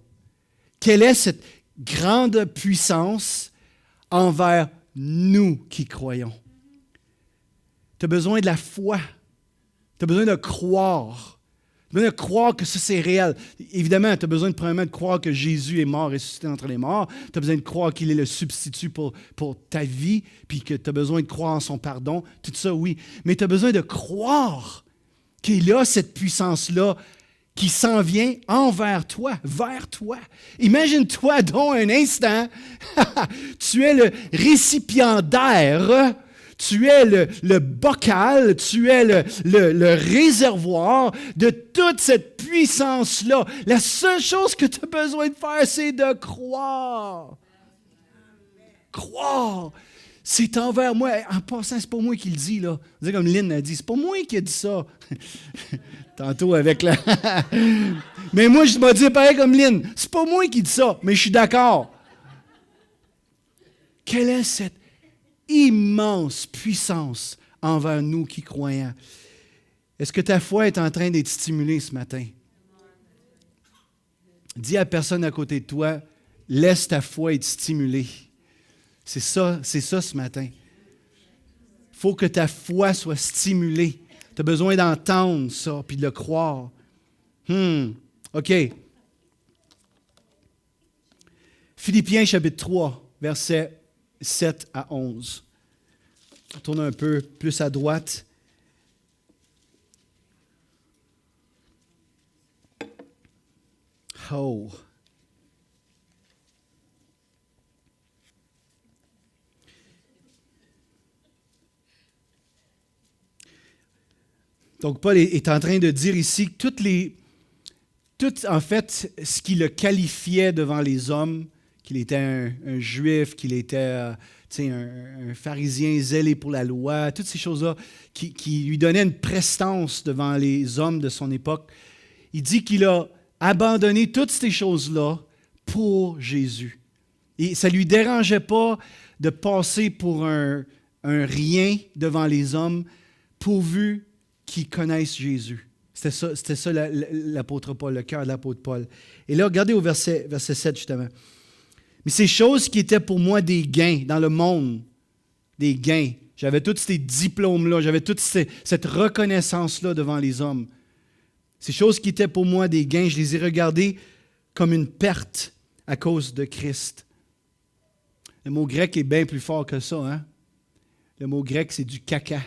Quelle est cette grande puissance envers nous qui croyons? Tu as besoin de la foi. Tu as besoin de croire. Tu as besoin de croire que ça, c'est réel. Évidemment, tu as besoin premièrement de croire que Jésus est mort, ressuscité entre les morts. Tu as besoin de croire qu'il est le substitut pour ta vie, puis que tu as besoin de croire en son pardon. Tout ça, oui. Mais tu as besoin de croire qu'il a cette puissance-là qui s'en vient envers toi, vers toi. Imagine-toi donc un instant, tu es le récipiendaire, tu es le bocal, tu es le réservoir de toute cette puissance-là. La seule chose que tu as besoin de faire, c'est de croire. Croire. C'est envers moi. En passant, c'est pas moi qui le dis, là. C'est comme Lynn a dit, c'est pas moi qui ai dit ça. Tantôt avec la... Mais moi, je me dis pareil comme Lynn. C'est pas moi qui dis ça, mais je suis d'accord. Quelle est cette immense puissance envers nous qui croyons? Est-ce que ta foi est en train d'être stimulée ce matin? Dis à personne à côté de toi, laisse ta foi être stimulée. C'est ça ce matin. Il faut que ta foi soit stimulée. Tu as besoin d'entendre ça puis de le croire. OK. Philippiens chapitre 3, versets 7 à 11. On tourne un peu plus à droite. Oh. Donc, Paul est en train de dire ici que tout en fait, ce qui le qualifiait devant les hommes, qu'il était un juif, qu'il était un pharisien zélé pour la loi, toutes ces choses-là qui lui donnaient une prestance devant les hommes de son époque, il dit qu'il a abandonné toutes ces choses-là pour Jésus. Et ça ne lui dérangeait pas de passer pour un rien devant les hommes, pourvu qui connaissent Jésus. C'était ça l'apôtre Paul, le cœur de l'apôtre Paul. Et là, regardez au verset 7 justement. Mais ces choses qui étaient pour moi des gains dans le monde, des gains. J'avais tous ces diplômes-là, j'avais toute cette reconnaissance-là devant les hommes. Ces choses qui étaient pour moi des gains, je les ai regardées comme une perte à cause de Christ. Le mot grec est bien plus fort que ça, hein? Le mot grec, c'est du caca.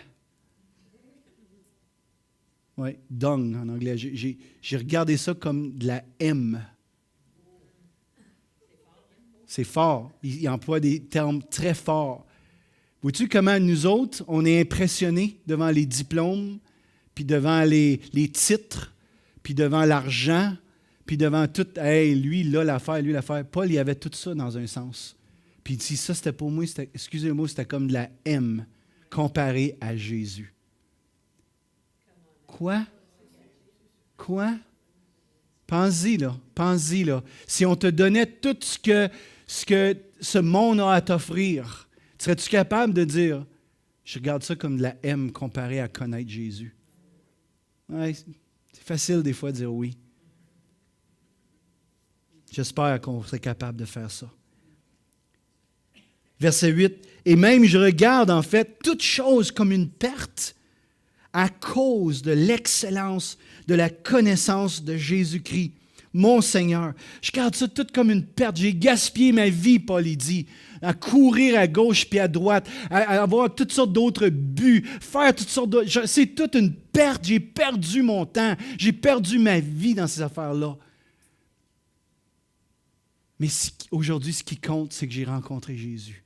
Oui, dung en anglais. J'ai regardé ça comme de la M. C'est fort. Il emploie des termes très forts. Vois-tu comment nous autres, on est impressionnés devant les diplômes, puis devant les titres, puis devant l'argent, puis devant tout. Hey, lui, là, l'affaire, lui, l'affaire. Paul, il avait tout ça dans un sens. Puis il dit, ça, c'était pour moi, excusez-moi, c'était comme de la M comparé à Jésus. Quoi? Pense-y, là. Si on te donnait tout ce que ce monde a à t'offrir, serais-tu capable de dire, je regarde ça comme de la M comparé à connaître Jésus? Ouais, c'est facile des fois de dire oui. J'espère qu'on serait capable de faire ça. Verset 8. Et même je regarde en fait toute chose comme une perte à cause de l'excellence de la connaissance de Jésus-Christ, mon Seigneur. Je regarde ça tout comme une perte. J'ai gaspillé ma vie, Paul il dit, à courir à gauche puis à droite, à avoir toutes sortes d'autres buts, faire toutes sortes d'autres... C'est toute une perte. J'ai perdu mon temps. J'ai perdu ma vie dans ces affaires-là. Mais aujourd'hui, ce qui compte, c'est que j'ai rencontré Jésus.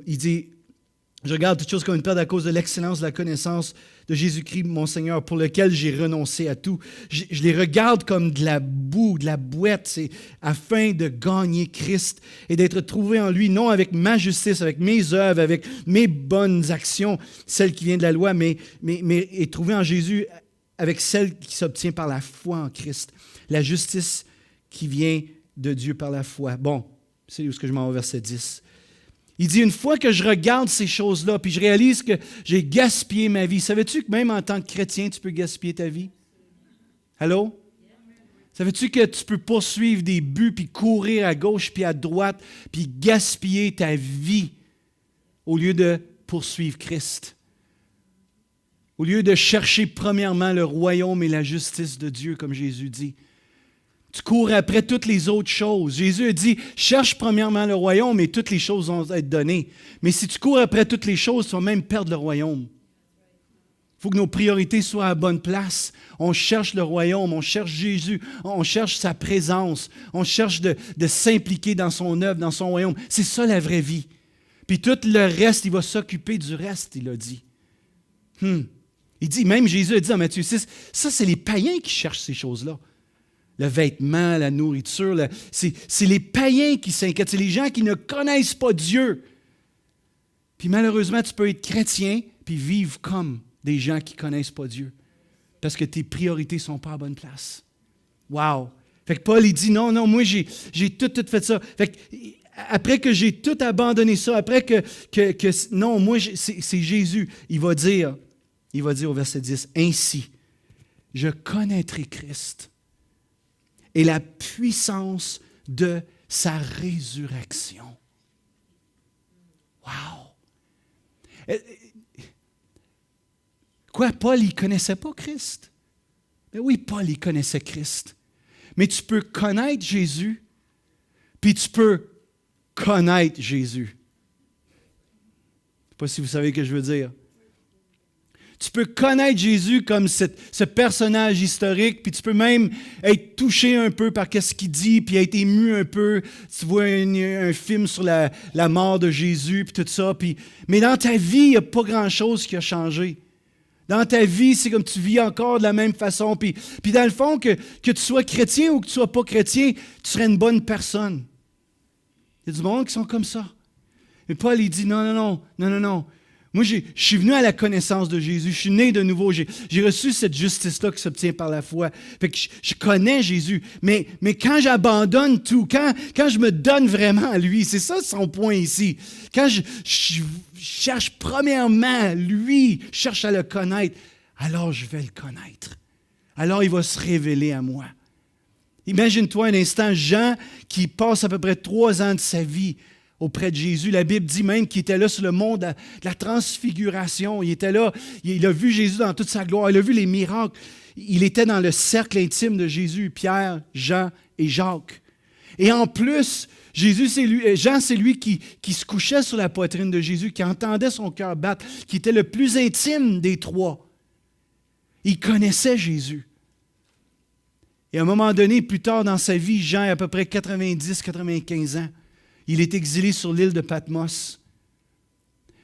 Il dit, je regarde toutes choses comme une perte à cause de l'excellence de la connaissance de Jésus-Christ, mon Seigneur, pour lequel j'ai renoncé à tout. Je les regarde comme de la boue, de la boîte, c'est afin de gagner Christ et d'être trouvé en lui, non avec ma justice, avec mes œuvres, avec mes bonnes actions, celles qui viennent de la loi, mais trouvé en Jésus avec celle qui s'obtient par la foi en Christ. La justice qui vient de Dieu par la foi. Bon, c'est où est-ce que je m'en vais, verset 10. Il dit, une fois que je regarde ces choses-là, puis je réalise que j'ai gaspillé ma vie. Savais-tu que même en tant que chrétien, tu peux gaspiller ta vie? Allô? Savais-tu que tu peux poursuivre des buts, puis courir à gauche, puis à droite, puis gaspiller ta vie au lieu de poursuivre Christ? Au lieu de chercher premièrement le royaume et la justice de Dieu, comme Jésus dit. Tu cours après toutes les autres choses. Jésus a dit, cherche premièrement le royaume et toutes les choses vont être données. Mais si tu cours après toutes les choses, tu vas même perdre le royaume. Il faut que nos priorités soient à la bonne place. On cherche le royaume, on cherche Jésus, on cherche sa présence, on cherche de s'impliquer dans son œuvre, dans son royaume. C'est ça la vraie vie. Puis tout le reste, il va s'occuper du reste, il a dit. Il dit, même Jésus a dit en Matthieu 6, ça c'est les païens qui cherchent ces choses-là. Le vêtement, la nourriture, c'est les païens qui s'inquiètent, c'est les gens qui ne connaissent pas Dieu. Puis malheureusement, tu peux être chrétien puis vivre comme des gens qui ne connaissent pas Dieu parce que tes priorités ne sont pas à bonne place. Wow! Fait que Paul, il dit, non, moi, j'ai tout fait ça. Fait que, après que j'ai tout abandonné ça, après que non, moi, c'est Jésus, il va dire au verset 10, « Ainsi, je connaîtrai Christ. » Et la puissance de sa résurrection. Wow! Quoi, Paul, il ne connaissait pas Christ? Mais oui, Paul, il connaissait Christ. Mais tu peux connaître Jésus, puis tu peux connaître Jésus. Je ne sais pas si vous savez ce que je veux dire. Tu peux connaître Jésus comme ce personnage historique, puis tu peux même être touché un peu par ce qu'il dit, puis être ému un peu. Tu vois un film sur la mort de Jésus, puis tout ça. Mais dans ta vie, il n'y a pas grand-chose qui a changé. Dans ta vie, c'est comme tu vis encore de la même façon. Puis dans le fond, que tu sois chrétien ou que tu ne sois pas chrétien, tu serais une bonne personne. Il y a du monde qui sont comme ça. Et Paul, il dit non. Moi, je suis venu à la connaissance de Jésus. Je suis né de nouveau. J'ai reçu cette justice-là qui s'obtient par la foi. Fait que je connais Jésus. Mais quand j'abandonne tout, quand je me donne vraiment à lui, c'est ça son point ici. Quand je cherche premièrement lui, je cherche à le connaître, alors je vais le connaître. Alors il va se révéler à moi. Imagine-toi un instant, Jean, qui passe à peu près 3 ans de sa vie auprès de Jésus. La Bible dit même qu'il était là sur le mont de la transfiguration. Il était là, il a vu Jésus dans toute sa gloire, il a vu les miracles. Il était dans le cercle intime de Jésus, Pierre, Jean et Jacques. Et en plus, Jean, c'est lui qui se couchait sur la poitrine de Jésus, qui entendait son cœur battre, qui était le plus intime des 3. Il connaissait Jésus. Et à un moment donné, plus tard dans sa vie, Jean a à peu près 90-95 ans. Il est exilé sur l'île de Patmos.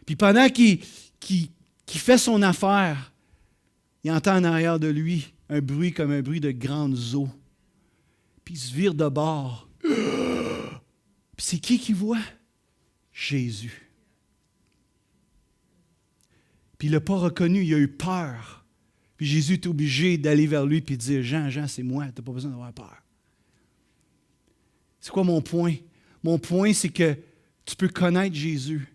Puis pendant qu'il fait son affaire, il entend en arrière de lui un bruit comme un bruit de grandes eaux. Puis il se vire de bord. Puis c'est qui voit? Jésus. Puis il ne l'a pas reconnu, il a eu peur. Puis Jésus est obligé d'aller vers lui et de dire, Jean, c'est moi, tu n'as pas besoin d'avoir peur. C'est quoi mon point? Mon point, c'est que tu peux connaître Jésus,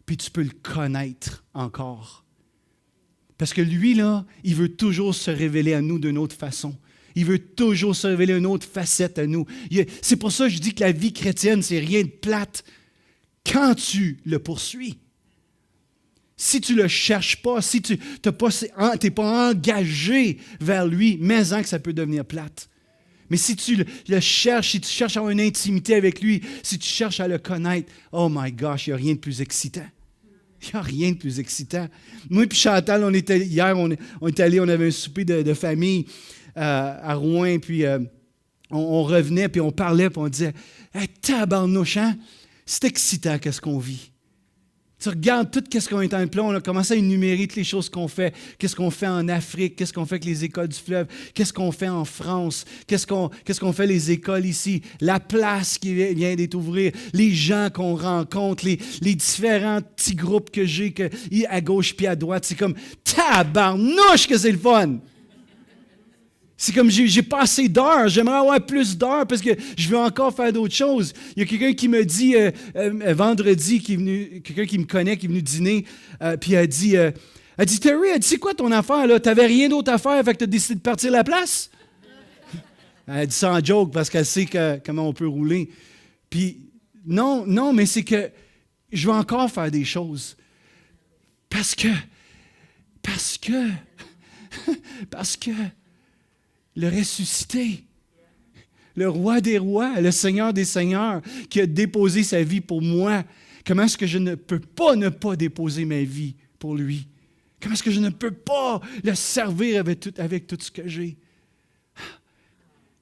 puis tu peux le connaître encore. Parce que lui, là, il veut toujours se révéler à nous d'une autre façon. Il veut toujours se révéler une autre facette à nous. C'est pour ça que je dis que la vie chrétienne, c'est rien de plate quand tu le poursuis. Si tu ne le cherches pas, si tu n'es pas engagé vers lui, mais-en que ça peut devenir plate. Mais si tu le cherches, si tu cherches à avoir une intimité avec lui, si tu cherches à le connaître, oh my gosh, il n'y a rien de plus excitant. Il n'y a rien de plus excitant. Moi et Chantal, on était allés, on avait un souper de famille à Rouen, puis on revenait, puis on parlait, puis on disait hey, « tabarnouche, hein? C'est excitant qu'est-ce qu'on vit. » Tu regardes tout ce qu'on est en plan, on a commencé à énumérer toutes les choses qu'on fait. Qu'est-ce qu'on fait en Afrique, qu'est-ce qu'on fait avec les écoles du fleuve, qu'est-ce qu'on fait en France, qu'est-ce qu'on fait les écoles ici, la place qui vient d'être ouverte, les gens qu'on rencontre, les différents petits groupes que j'ai à gauche puis à droite. C'est comme tabarnouche que c'est le fun! C'est comme j'ai pas assez d'heures, j'aimerais avoir plus d'heures parce que je veux encore faire d'autres choses. Il y a quelqu'un qui me dit vendredi, quelqu'un qui me connaît, qui est venu dîner, puis elle dit Terry, c'est quoi ton affaire là? T'avais rien d'autre à faire, fait que t'as décidé de partir la place? Elle dit ça en joke parce qu'elle sait comment on peut rouler. Puis non, mais c'est que je veux encore faire des choses. Parce que le ressuscité, le roi des rois, le Seigneur des seigneurs, qui a déposé sa vie pour moi, comment est-ce que je ne peux pas ne pas déposer ma vie pour lui? Comment est-ce que je ne peux pas le servir avec tout ce que j'ai?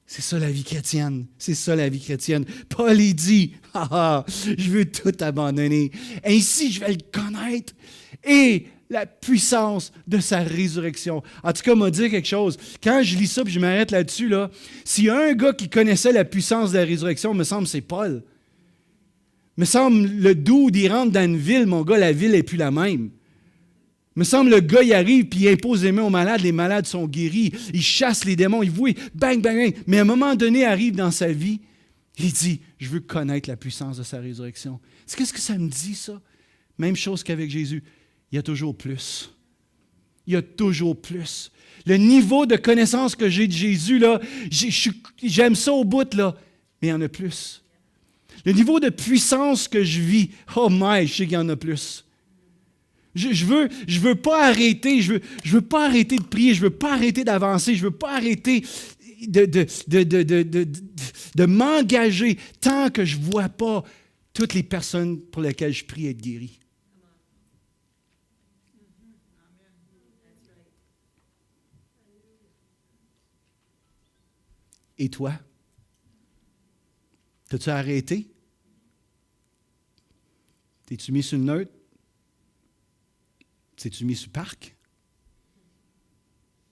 C'est ça la vie chrétienne. C'est ça la vie chrétienne. Paul, il dit, je veux tout abandonner. Ainsi, je vais le connaître. Et la puissance de sa résurrection. En tout cas, m'a dit quelque chose. Quand je lis ça, puis je m'arrête là-dessus, là, s'il y a un gars qui connaissait la puissance de la résurrection, me semble c'est Paul. Me semble le dude, il rentre dans une ville, mon gars, la ville n'est plus la même. Me semble le gars, il arrive, puis il impose les mains aux malades, les malades sont guéris, il chasse les démons, il voit, bang, bang, bang. Mais à un moment donné, arrive dans sa vie, il dit, je veux connaître la puissance de sa résurrection. Qu'est-ce que ça me dit, ça? Même chose qu'avec Jésus. Il y a toujours plus. Il y a toujours plus. Le niveau de connaissance que j'ai de Jésus, là, j'aime ça au bout, là, mais il y en a plus. Le niveau de puissance que je vis, oh my, je sais qu'il y en a plus. Je veux pas arrêter, je veux pas arrêter de prier, je veux pas arrêter d'avancer, je veux pas arrêter de m'engager tant que je vois pas toutes les personnes pour lesquelles je prie être guéries. Et toi? T'as-tu arrêté? T'es-tu mis sur le neutre? T'es-tu mis sur le parc?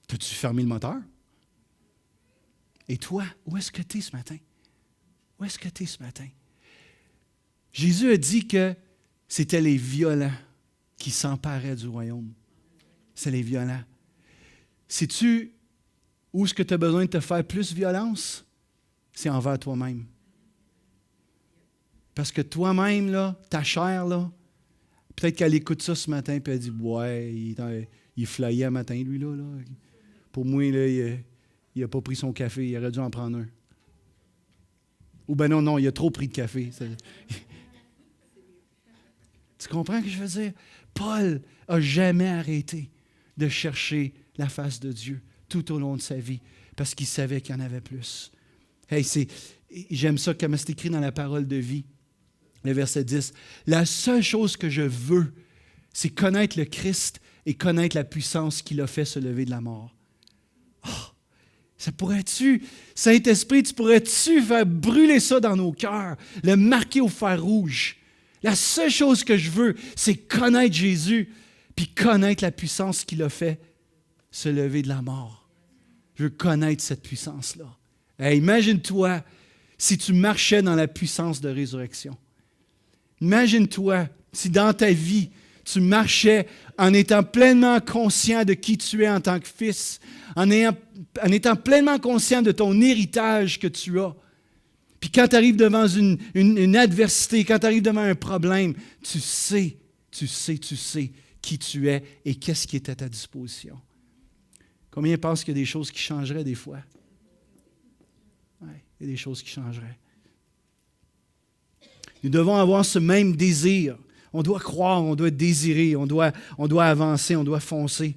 T'as-tu fermé le moteur? Et toi, où est-ce que tu es ce matin? Où est-ce que tu es ce matin? Jésus a dit que c'était les violents qui s'emparaient du royaume. C'est les violents. Sais-tu où est-ce que tu as besoin de te faire plus violence? C'est envers toi-même. Parce que toi-même, là, ta chair, là, peut-être qu'elle écoute ça ce matin et elle dit « Ouais, il flyait un matin, lui, là. Pour moi, là, il n'a pas pris son café, il aurait dû en prendre un. » Ou ben non, il a trop pris de café. Tu comprends ce que je veux dire? Paul n'a jamais arrêté de chercher la face de Dieu tout au long de sa vie, parce qu'il savait qu'il y en avait plus. Hey, j'aime ça comme c'est écrit dans la parole de vie, le verset 10. La seule chose que je veux, c'est connaître le Christ et connaître la puissance qu'il a fait se lever de la mort. Oh, ça pourrait-tu, Saint-Esprit, tu pourrais-tu faire brûler ça dans nos cœurs, le marquer au fer rouge? La seule chose que je veux, c'est connaître Jésus, puis connaître la puissance qu'il a fait se lever de la mort. Je veux connaître cette puissance-là. Hey, imagine-toi si tu marchais dans la puissance de résurrection. Imagine-toi si dans ta vie, tu marchais en étant pleinement conscient de qui tu es en tant que fils, en étant pleinement conscient de ton héritage que tu as. Puis quand tu arrives devant une adversité, quand tu arrives devant un problème, tu sais qui tu es et qu'est-ce qui est à ta disposition. Combien pensent qu'il y a des choses qui changeraient des fois? Oui, il y a des choses qui changeraient. Nous devons avoir ce même désir. On doit croire, on doit désirer, on doit avancer, on doit foncer.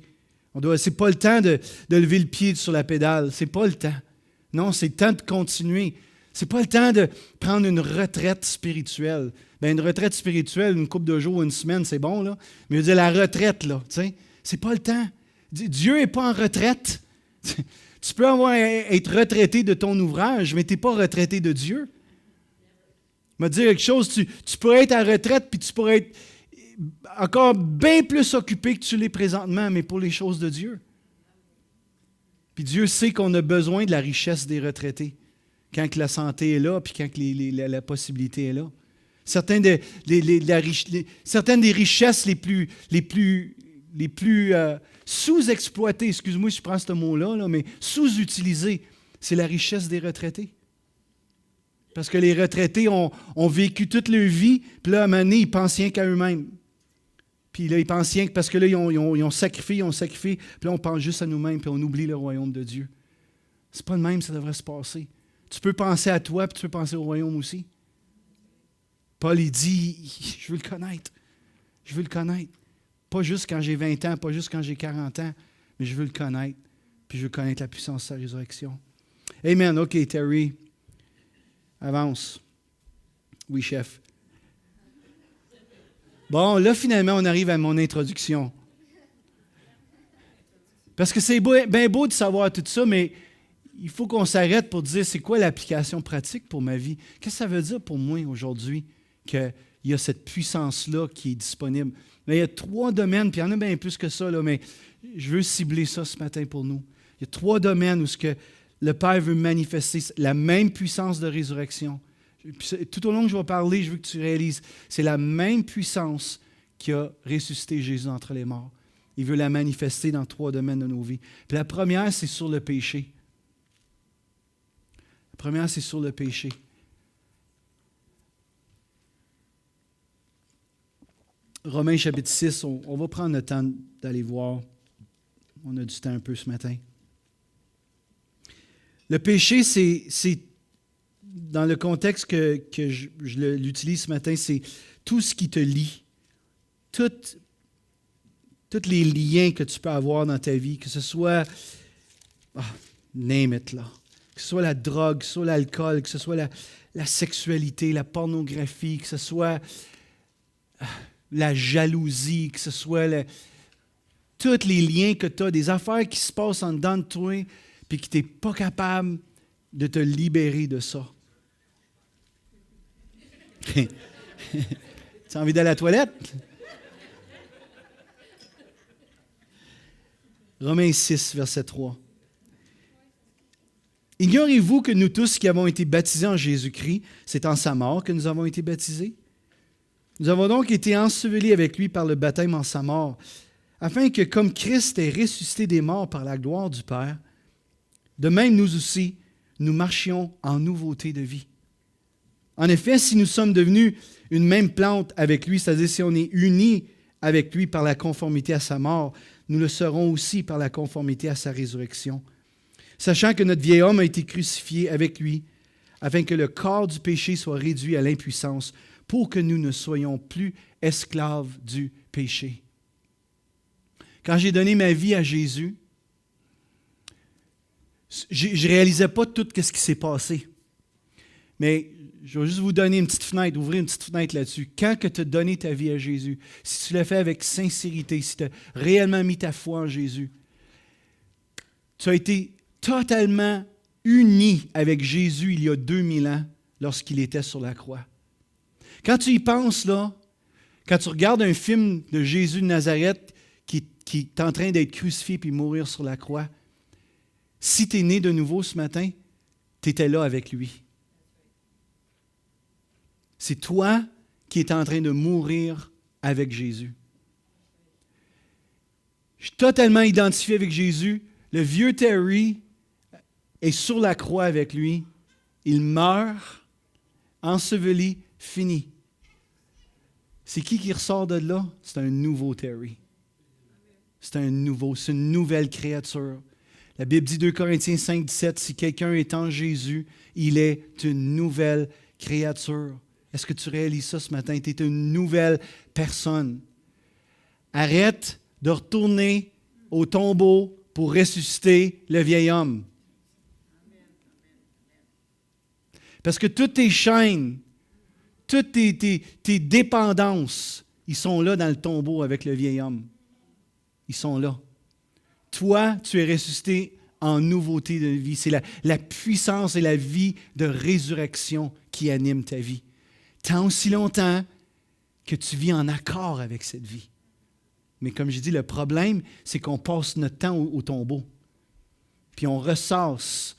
Ce n'est pas le temps de lever le pied sur la pédale. Ce n'est pas le temps. Non, c'est le temps de continuer. Ce n'est pas le temps de prendre une retraite spirituelle. Bien, une retraite spirituelle, une couple de jours, une semaine, c'est bon, là. Mais je veux dire, la retraite, là, tu sais, c'est pas le temps. Dieu n'est pas en retraite. Tu peux être retraité de ton ouvrage, mais tu n'es pas retraité de Dieu. Je vais te dire quelque chose, tu pourrais être à retraite, puis tu pourrais être encore bien plus occupé que tu l'es présentement, mais pour les choses de Dieu. Puis Dieu sait qu'on a besoin de la richesse des retraités, quand la santé est là, puis quand la possibilité est là. Certaines des richesses les plus sous-exploitées, excuse-moi si je prends ce mot-là, là, mais sous-utilisées, c'est la richesse des retraités. Parce que les retraités ont vécu toute leur vie, puis là, à un moment donné, ils pensent rien qu'à eux-mêmes. Puis là, ils pensent rien que parce que là, ils ont sacrifié, puis là, on pense juste à nous-mêmes, puis on oublie le royaume de Dieu. C'est pas le même, ça devrait se passer. Tu peux penser à toi, puis tu peux penser au royaume aussi. Paul, il dit, je veux le connaître. Je veux le connaître. Pas juste quand j'ai 20 ans, pas juste quand j'ai 40 ans, mais je veux le connaître, puis je veux connaître la puissance de sa résurrection. Amen. OK, Terry. Avance. Oui, chef. Bon, là, finalement, on arrive à mon introduction. Parce que c'est bien beau de savoir tout ça, mais il faut qu'on s'arrête pour dire c'est quoi l'application pratique pour ma vie. Qu'est-ce que ça veut dire pour moi aujourd'hui qu'il y a cette puissance-là qui est disponible? Mais il y a 3 domaines, puis il y en a bien plus que ça, là, mais je veux cibler ça ce matin pour nous. Il y a 3 domaines où le Père veut manifester la même puissance de résurrection. Tout au long que je vais parler, je veux que tu réalises, c'est la même puissance qui a ressuscité Jésus entre les morts. Il veut la manifester dans 3 domaines de nos vies. Puis la première, c'est sur le péché. La première, c'est sur le péché. Romains chapitre 6, on va prendre le temps d'aller voir. On a du temps un peu ce matin. Le péché, c'est dans le contexte que je l'utilise ce matin, c'est tout ce qui te lie. Tous les liens que tu peux avoir dans ta vie, que ce soit, name it, là. Que ce soit la drogue, que ce soit l'alcool, que ce soit la sexualité, la pornographie, que ce soit la jalousie, que ce soit tous les liens que tu as, des affaires qui se passent en dedans de toi, puis que tu n'es pas capable de te libérer de ça. Tu as envie d'aller à la toilette? Romains 6, verset 3. Ignorez-vous que nous tous qui avons été baptisés en Jésus-Christ, c'est en sa mort que nous avons été baptisés? Nous avons donc été ensevelis avec lui par le baptême en sa mort, afin que, comme Christ est ressuscité des morts par la gloire du Père, de même nous aussi, nous marchions en nouveauté de vie. En effet, si nous sommes devenus une même plante avec lui, c'est-à-dire si on est unis avec lui par la conformité à sa mort, nous le serons aussi par la conformité à sa résurrection. Sachant que notre vieil homme a été crucifié avec lui, afin que le corps du péché soit réduit à l'impuissance, pour que nous ne soyons plus esclaves du péché. Quand j'ai donné ma vie à Jésus, je ne réalisais pas tout ce qui s'est passé. Mais je vais juste vous donner une petite fenêtre, ouvrir une petite fenêtre là-dessus. Quand tu as donné ta vie à Jésus, si tu l'as fait avec sincérité, si tu as réellement mis ta foi en Jésus, tu as été totalement uni avec Jésus il y a 2000 ans lorsqu'il était sur la croix. Quand tu y penses, là, quand tu regardes un film de Jésus de Nazareth qui est en train d'être crucifié puis mourir sur la croix, si tu es né de nouveau ce matin, tu étais là avec lui. C'est toi qui es en train de mourir avec Jésus. Je suis totalement identifié avec Jésus. Le vieux Terry est sur la croix avec lui. Il meurt, enseveli, fini. C'est qui ressort de là? C'est un nouveau Terry. c'est c'est une nouvelle créature. La Bible dit 2 Corinthiens 5, 17, si quelqu'un est en Jésus, il est une nouvelle créature. Est-ce que tu réalises ça ce matin? Tu es une nouvelle personne. Arrête de retourner au tombeau pour ressusciter le vieil homme. Parce que toutes tes chaînes, toutes tes dépendances, ils sont là dans le tombeau avec le vieil homme. Ils sont là. Toi, tu es ressuscité en nouveauté de vie. C'est la puissance et la vie de résurrection qui anime ta vie. Tant aussi longtemps que tu vis en accord avec cette vie. Mais comme j'ai dit, le problème, c'est qu'on passe notre temps au tombeau. Puis on ressasse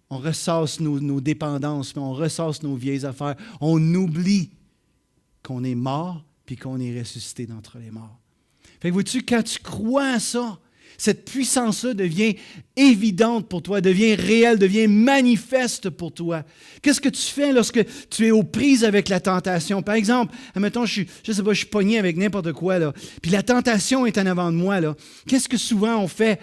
nos dépendances, puis on ressasse nos vieilles affaires. On oublie qu'on est mort, puis qu'on est ressuscité d'entre les morts. Fait que vois-tu, quand tu crois à ça, cette puissance-là devient évidente pour toi, devient réelle, devient manifeste pour toi. Qu'est-ce que tu fais lorsque tu es aux prises avec la tentation? Par exemple, admettons, je suis pogné avec n'importe quoi, là, puis la tentation est en avant de moi. Là. Qu'est-ce que souvent on fait?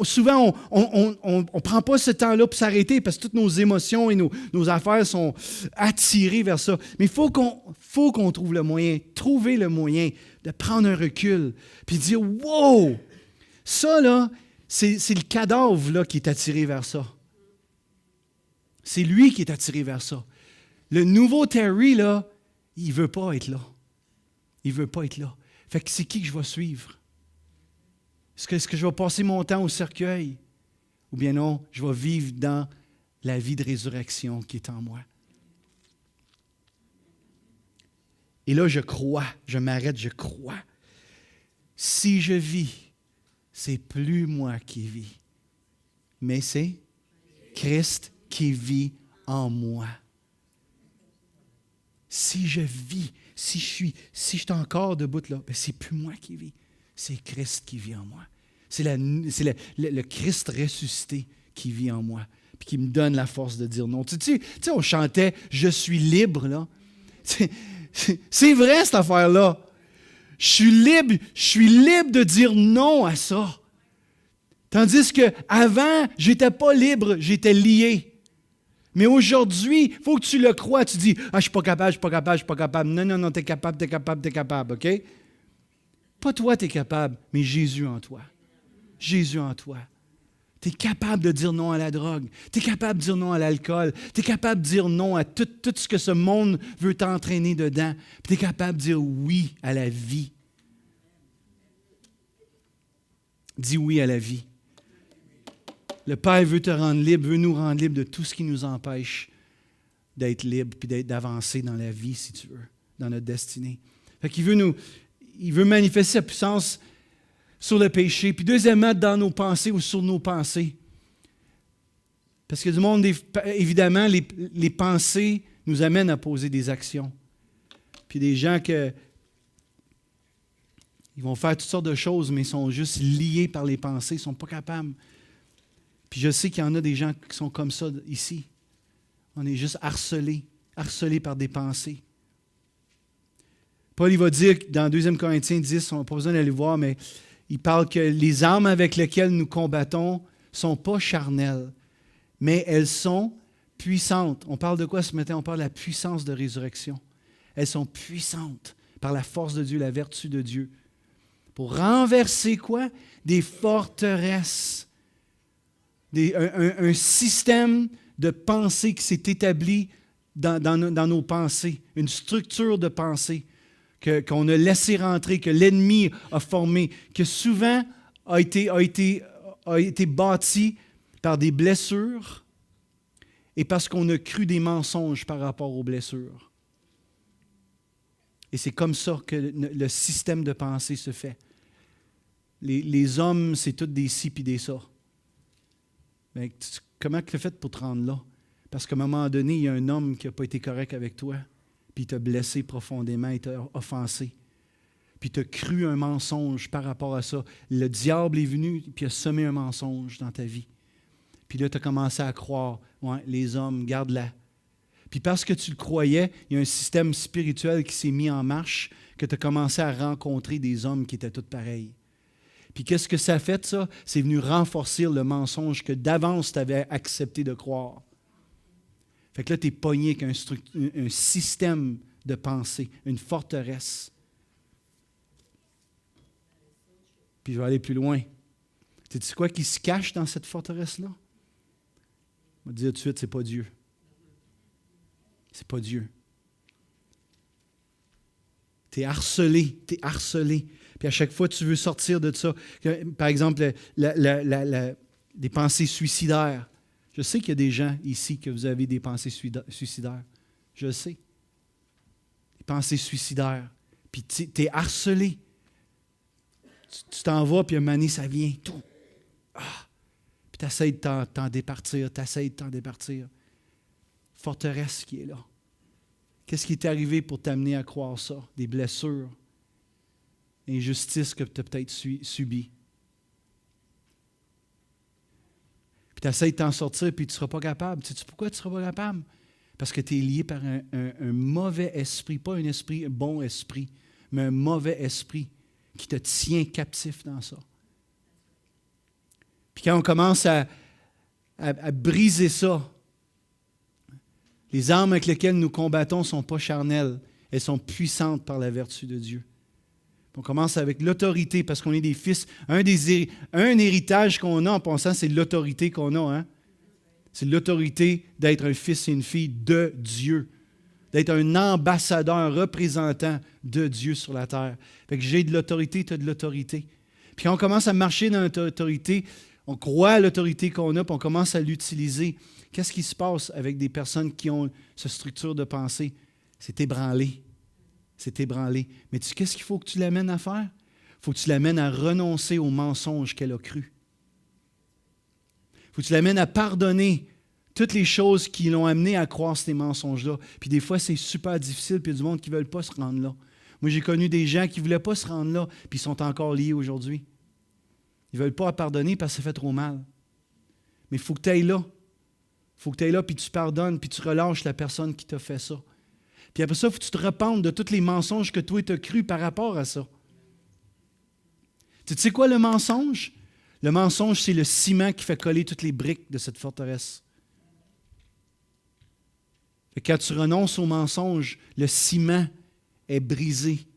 Souvent, on ne prend pas ce temps-là pour s'arrêter parce que toutes nos émotions et nos affaires sont attirées vers ça. Mais il faut qu'on trouve le moyen, trouver le moyen de prendre un recul, puis dire « Wow! » Ça, là, c'est le cadavre là, qui est attiré vers ça. C'est lui qui est attiré vers ça. Le nouveau Terry, là, il ne veut pas être là. Il ne veut pas être là. Fait que c'est qui que je vais suivre? Est-ce que je vais passer mon temps au cercueil? Ou bien non, je vais vivre dans la vie de résurrection qui est en moi. Et là, je crois, je m'arrête, je crois. Si je vis, c'est plus moi qui vis, mais c'est Christ qui vit en moi. Si je vis, si je suis encore debout là, ben c'est plus moi qui vis, c'est Christ qui vit en moi. C'est le Christ ressuscité qui vit en moi, puis qui me donne la force de dire non. Tu sais, on chantait « Je suis libre », là. C'est vrai, cette affaire-là. Je suis libre de dire non à ça. Tandis qu'avant, je n'étais pas libre, j'étais lié. Mais aujourd'hui, il faut que tu le crois. Tu dis, « Ah, je ne suis pas capable, je ne suis pas capable, je ne suis pas capable. » Non, tu es capable, tu es capable, tu es capable, OK? Pas toi, tu es capable, mais Jésus en toi. Jésus en toi. Tu es capable de dire non à la drogue. Tu es capable de dire non à l'alcool. Tu es capable de dire non à tout ce que ce monde veut t'entraîner dedans. Tu es capable de dire oui à la vie. Dis oui à la vie. Le Père veut te rendre libre, veut nous rendre libres de tout ce qui nous empêche d'être libre et d'avancer dans la vie, si tu veux, dans notre destinée. Fait qu'il il veut manifester sa puissance sur le péché. Puis deuxièmement, dans nos pensées ou sur nos pensées. Parce que du monde, évidemment, les pensées nous amènent à poser des actions. Puis des gens ils vont faire toutes sortes de choses, mais ils sont juste liés par les pensées, ils ne sont pas capables. Puis je sais qu'il y en a des gens qui sont comme ça ici. On est juste harcelés par des pensées. Paul, il va dire dans 2 Corinthiens 10, on n'a pas besoin d'aller voir, mais il parle que les armes avec lesquelles nous combattons ne sont pas charnelles, mais elles sont puissantes. On parle de quoi ce matin? On parle de la puissance de résurrection. Elles sont puissantes par la force de Dieu, la vertu de Dieu. Pour renverser quoi? Des forteresses. Un système de pensée qui s'est établi dans nos pensées. Une structure de pensée qu'on a laissé rentrer, que l'ennemi a formé, que souvent a été bâti par des blessures et parce qu'on a cru des mensonges par rapport aux blessures. Et c'est comme ça que le système de pensée se fait. Les hommes, c'est tous des ci puis des ça. Mais comment tu as fait pour te rendre là? Parce qu'à un moment donné, il y a un homme qui n'a pas été correct avec toi, puis il t'a blessé profondément, il t'a offensé. Puis tu as cru un mensonge par rapport à ça. Le diable est venu, puis a semé un mensonge dans ta vie. Puis là, tu as commencé à croire, ouais, les hommes, garde-la. Puis parce que tu le croyais, il y a un système spirituel qui s'est mis en marche, que tu as commencé à rencontrer des hommes qui étaient tous pareils. Puis qu'est-ce que ça a fait, ça? C'est venu renforcer le mensonge que d'avance tu avais accepté de croire. Fait que là, tu es pogné avec un système de pensée, une forteresse. Puis je vais aller plus loin. Tu sais quoi qui se cache dans cette forteresse-là? Je vais te dire tout de suite, c'est pas Dieu. C'est pas Dieu. Tu es harcelé, tu es harcelé. Puis à chaque fois, tu veux sortir de ça. Par exemple, des pensées suicidaires. Je sais qu'il y a des gens ici que vous avez des pensées suicidaires. Je le sais. Des pensées suicidaires. Puis tu es harcelé. Tu t'en vas, puis un moment donné, ça vient. Tout. Ah. Puis tu essaies de t'en départir. Tu essaies de t'en départir. Forteresse qui est là. Qu'est-ce qui est arrivé pour t'amener à croire ça? Des blessures, injustices que tu as peut-être subies. Puis tu essaies de t'en sortir, puis tu ne seras pas capable. Tu sais pourquoi tu ne seras pas capable? Parce que tu es lié par un mauvais esprit, pas un bon esprit, mais un mauvais esprit qui te tient captif dans ça. Puis quand on commence à briser ça, les armes avec lesquelles nous combattons ne sont pas charnelles, elles sont puissantes par la vertu de Dieu. On commence avec l'autorité parce qu'on est des fils. Un héritage qu'on a en pensant, c'est l'autorité qu'on a. Hein? C'est l'autorité d'être un fils et une fille de Dieu. D'être un ambassadeur, un représentant de Dieu sur la terre. Fait que j'ai de l'autorité, tu as de l'autorité. Puis quand on commence à marcher dans notre autorité, on croit à l'autorité qu'on a, puis on commence à l'utiliser. Qu'est-ce qui se passe avec des personnes qui ont cette structure de pensée? C'est ébranlé. C'est ébranlé. Mais qu'est-ce qu'il faut que tu l'amènes à faire? Il faut que tu l'amènes à renoncer aux mensonges qu'elle a crus. Il faut que tu l'amènes à pardonner toutes les choses qui l'ont amené à croire ces mensonges-là. Puis des fois, c'est super difficile, puis il y a du monde qui ne veulent pas se rendre là. Moi, j'ai connu des gens qui ne voulaient pas se rendre là, puis ils sont encore liés aujourd'hui. Ils ne veulent pas pardonner parce que ça fait trop mal. Mais il faut que tu ailles là. Il faut que tu ailles là, puis tu pardonnes, puis tu relâches la personne qui t'a fait ça. Puis après ça, il faut que tu te repentes de tous les mensonges que toi, tu as crus par rapport à ça. Tu sais quoi le mensonge? Le mensonge, c'est le ciment qui fait coller toutes les briques de cette forteresse. Et quand tu renonces au mensonge, le ciment est brisé.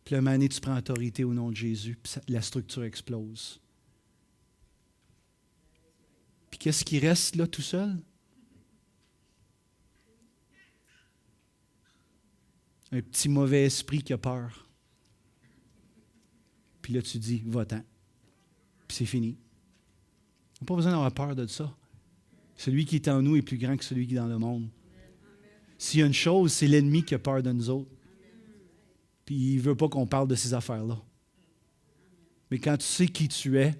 Puis le moment donné, tu prends autorité au nom de Jésus, puis la structure explose. Puis qu'est-ce qui reste là tout seul? Un petit mauvais esprit qui a peur. Puis là, tu dis, va-t'en. Puis c'est fini. On n'a pas besoin d'avoir peur de ça. Celui qui est en nous est plus grand que celui qui est dans le monde. S'il y a une chose, c'est l'ennemi qui a peur de nous autres. Puis il ne veut pas qu'on parle de ces affaires-là. Mais quand tu sais qui tu es,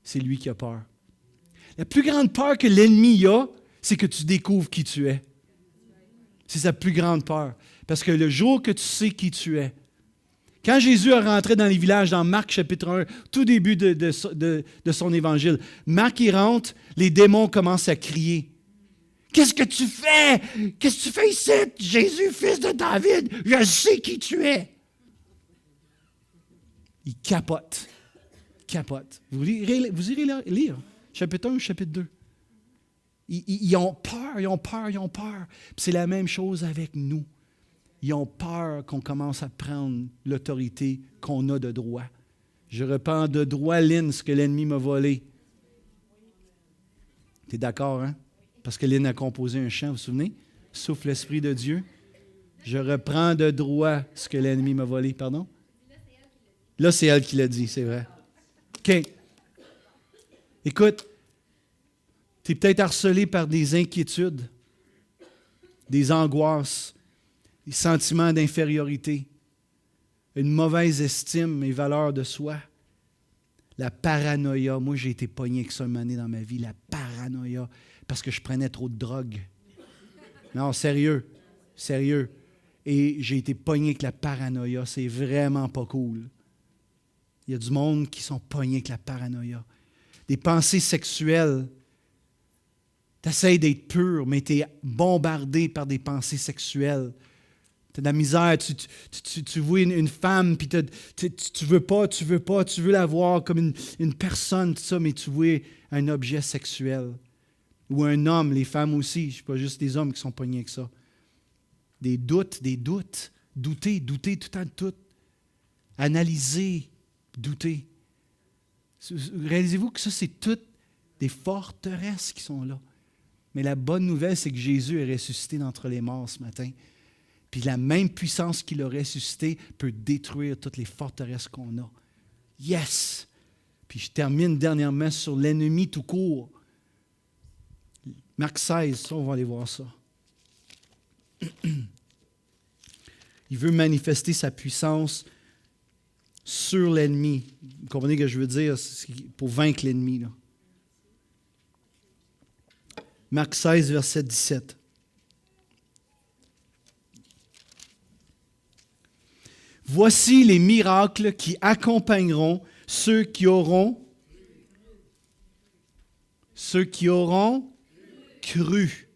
c'est lui qui a peur. La plus grande peur que l'ennemi a, c'est que tu découvres qui tu es. C'est sa plus grande peur. Parce que le jour que tu sais qui tu es, quand Jésus est rentré dans les villages, dans Marc chapitre 1, tout début de son évangile, Marc il rentre, les démons commencent à crier. « Qu'est-ce que tu fais? Qu'est-ce que tu fais ici, Jésus, fils de David? Je sais qui tu es. » Il capote. Capote. Vous irez lire chapitre 1 ou chapitre 2. Ils ont peur, ils ont peur, ils ont peur. Puis c'est la même chose avec nous. Ils ont peur qu'on commence à prendre l'autorité qu'on a de droit. Je reprends de droit, Lynn, ce que l'ennemi m'a volé. Tu es d'accord, hein? Parce que Lynn a composé un chant, vous vous souvenez? Souffle l'Esprit de Dieu. Je reprends de droit ce que l'ennemi m'a volé. Pardon? Là, c'est elle qui l'a dit, c'est vrai. OK. Écoute, tu es peut-être harcelé par des inquiétudes, des angoisses, des sentiments d'infériorité, une mauvaise estime et valeur de soi, la paranoïa. Moi, j'ai été pogné avec ça une année dans ma vie, la paranoïa, parce que je prenais trop de drogue. Non, sérieux, sérieux. Et j'ai été pogné avec la paranoïa. C'est vraiment pas cool. Il y a du monde qui sont pognés avec la paranoïa. Des pensées sexuelles. Tu essaies d'être pur, mais tu es bombardé par des pensées sexuelles. Tu as de la misère, tu vois une femme, puis tu veux pas, tu veux la voir comme une personne, tout ça, mais tu vois un objet sexuel. Ou un homme, les femmes aussi, ce n'est pas juste des hommes qui sont pognés avec ça. Des doutes, douter tout le temps de tout. Analyser, douter. Réalisez-vous que ça, c'est toutes des forteresses qui sont là. Mais la bonne nouvelle, c'est que Jésus est ressuscité d'entre les morts ce matin. Puis la même puissance qu'il a ressuscité peut détruire toutes les forteresses qu'on a. Yes! Puis je termine dernièrement sur l'ennemi tout court. Marc 16, ça, on va aller voir ça. Il veut manifester sa puissance sur l'ennemi. Vous comprenez ce que je veux dire? C'est pour vaincre l'ennemi, là. Marc 16, verset 17. Voici les miracles qui accompagneront ceux qui auront cru.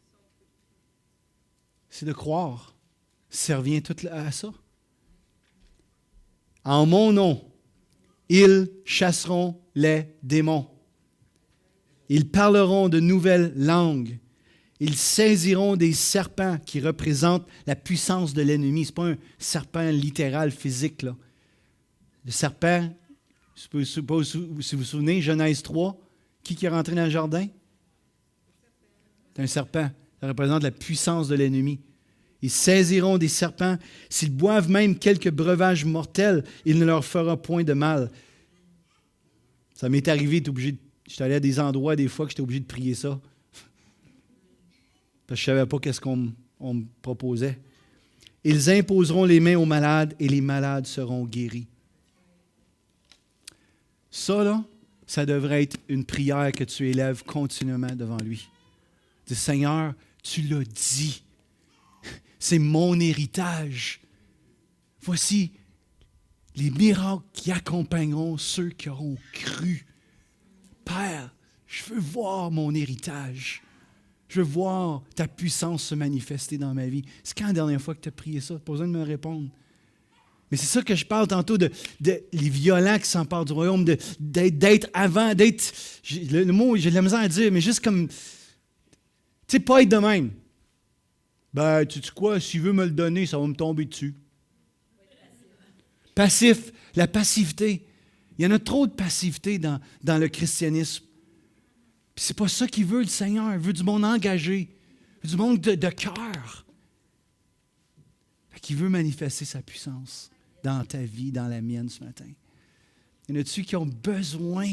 C'est de croire. Ça revient tout à ça. En mon nom, ils chasseront les démons. Ils parleront de nouvelles langues. Ils saisiront des serpents qui représentent la puissance de l'ennemi. Ce n'est pas un serpent littéral, physique, là. Le serpent, si vous vous souvenez, Genèse 3, qui est rentré dans le jardin? C'est un serpent. Ça représente la puissance de l'ennemi. Ils saisiront des serpents. S'ils boivent même quelques breuvages mortels, il ne leur fera point de mal. Ça m'est arrivé, j'étais allé à des endroits des fois que j'étais obligé de prier ça. Parce que je ne savais pas qu'est-ce qu'on me proposait. Ils imposeront les mains aux malades et les malades seront guéris. Ça, là, ça devrait être une prière que tu élèves continuellement devant lui. Dis, Seigneur, tu l'as dit. C'est mon héritage. Voici les miracles qui accompagneront ceux qui auront cru. Père, je veux voir mon héritage. Je veux voir ta puissance se manifester dans ma vie. C'est quand la dernière fois que tu as prié ça? Tu n'as pas besoin de me répondre. Mais c'est ça que je parle tantôt de les violents qui s'emparent du royaume, d'être avant, d'être... Le mot, j'ai de la misère à dire, mais juste comme... Tu sais, pas être de même. Ben, tu sais quoi, s'il veut me le donner, ça va me tomber dessus. Passif, la passivité. Il y en a trop de passivité dans le christianisme. Puis c'est pas ça qu'il veut, le Seigneur. Il veut du monde engagé. Il veut du monde de cœur. Qui veut manifester sa puissance dans ta vie, dans la mienne ce matin. Il y en a-tu qui ont besoin,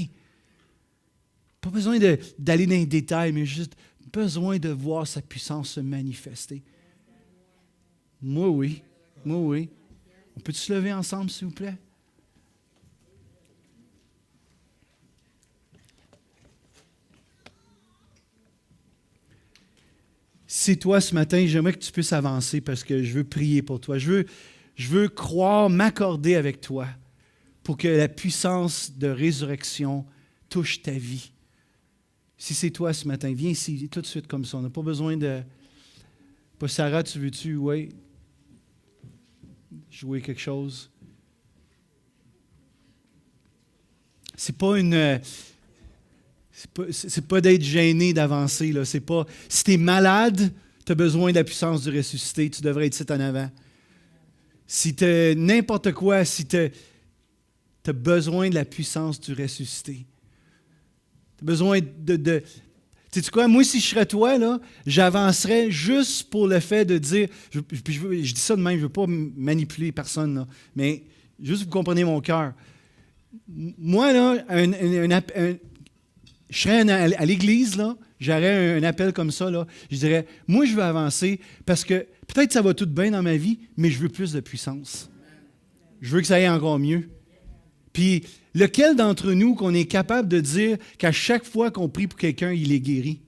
pas besoin d'aller dans les détails, mais juste besoin de voir sa puissance se manifester. Moi, oui. Moi, oui. On peut-tu se lever ensemble, s'il vous plaît? C'est toi ce matin, j'aimerais que tu puisses avancer parce que je veux prier pour toi. Je veux croire, m'accorder avec toi pour que la puissance de résurrection touche ta vie. Si c'est toi ce matin, viens ici tout de suite comme ça. On n'a pas besoin de... Pas Sarah, tu veux-tu, oui, jouer quelque chose? C'est pas une... C'est pas d'être gêné d'avancer. Là. C'est pas, si tu es malade, tu as besoin de la puissance du ressuscité, tu devrais être ici en avant. Si tu as n'importe quoi, si tu as besoin de la puissance du ressuscité. Tu as besoin de sais-tu quoi? Moi, si je serais toi, là, j'avancerais juste pour le fait de dire, je dis ça de même, je ne veux pas manipuler personne, là, mais juste pour que vous compreniez mon cœur. Moi, là, je serais à l'église, là, j'aurais un appel comme ça, là, je dirais, moi, je veux avancer parce que peut-être que ça va tout bien dans ma vie, mais je veux plus de puissance. Je veux que ça aille encore mieux. Puis, lequel d'entre nous qu'on est capable de dire qu'à chaque fois qu'on prie pour quelqu'un, il est guéri?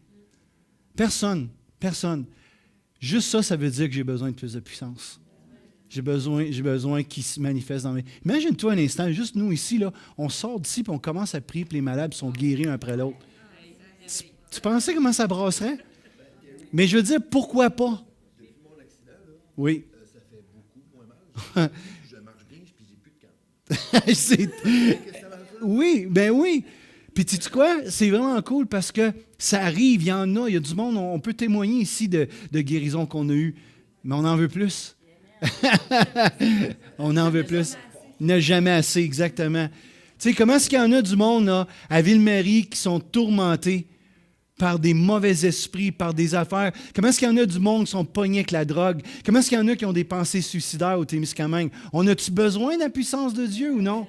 Personne. Personne. Juste ça, ça veut dire que j'ai besoin de plus de puissance. J'ai besoin qu'il se manifeste dans mes... Imagine-toi un instant, juste nous ici, là, on sort d'ici et on commence à prier pour les malades qui sont guéris un après l'autre. Tu pensais comment ça brasserait? Mais je veux dire, pourquoi pas? Depuis mon accident, là, oui. Ça fait beaucoup Je marche bien, puis j'ai plus de camp. Oui, ben oui. Puis tu sais quoi? C'est vraiment cool parce que ça arrive, il y en a, il y a du monde, on peut témoigner ici de guérison qu'on a eues, mais on en veut plus. On en veut plus. Il n'y en a jamais assez, exactement. Tu sais, comment est-ce qu'il y en a du monde là, à Ville-Marie qui sont tourmentés par des mauvais esprits, par des affaires? Comment est-ce qu'il y en a du monde qui sont pognés avec la drogue? Comment est-ce qu'il y en a qui ont des pensées suicidaires au Témiscamingue? On a-tu besoin de la puissance de Dieu ou non?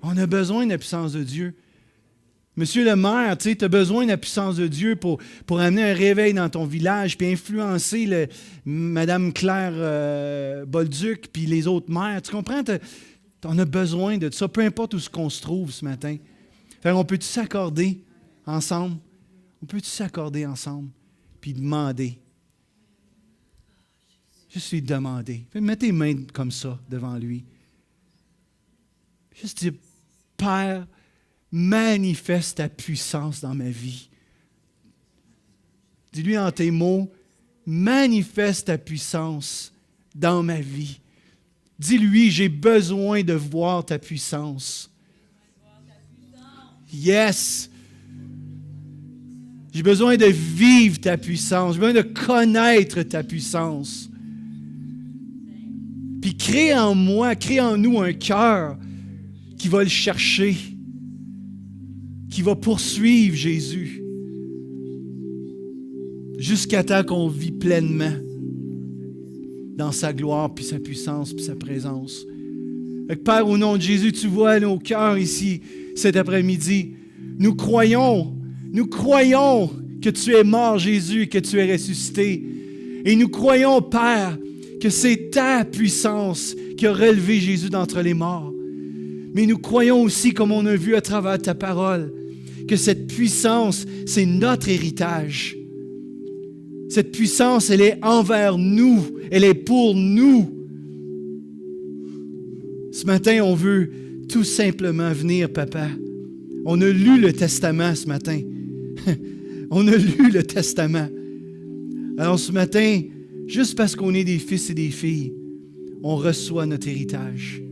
On a besoin de la puissance de Dieu. Monsieur le maire, tu as besoin de la puissance de Dieu pour amener un réveil dans ton village, puis influencer Mme Claire Bolduc, puis les autres maires. Tu comprends? On a besoin de ça, peu importe où on se trouve ce matin. Fait, on peut-tu s'accorder ensemble? On peut-tu s'accorder ensemble, puis demander? Juste lui demander. Mets tes mains comme ça devant lui. Juste dire, Père, manifeste ta puissance dans ma vie. Dis-lui en tes mots, manifeste ta puissance dans ma vie. Dis-lui, j'ai besoin de voir ta puissance. Yes! J'ai besoin de vivre ta puissance. J'ai besoin de connaître ta puissance. Puis crée en moi, crée en nous un cœur qui va le chercher, qui va poursuivre Jésus jusqu'à temps qu'on vit pleinement dans sa gloire, puis sa puissance, puis sa présence. Père, au nom de Jésus, tu vois nos cœurs ici cet après-midi. Nous croyons que tu es mort, Jésus, et que tu es ressuscité. Et nous croyons, Père, que c'est ta puissance qui a relevé Jésus d'entre les morts. Mais nous croyons aussi, comme on a vu à travers ta parole, que cette puissance, c'est notre héritage. Cette puissance, elle est envers nous. Elle est pour nous. Ce matin, on veut tout simplement venir, Papa. On a lu le Testament ce matin. On a lu le Testament. Alors ce matin, juste parce qu'on est des fils et des filles, on reçoit notre héritage.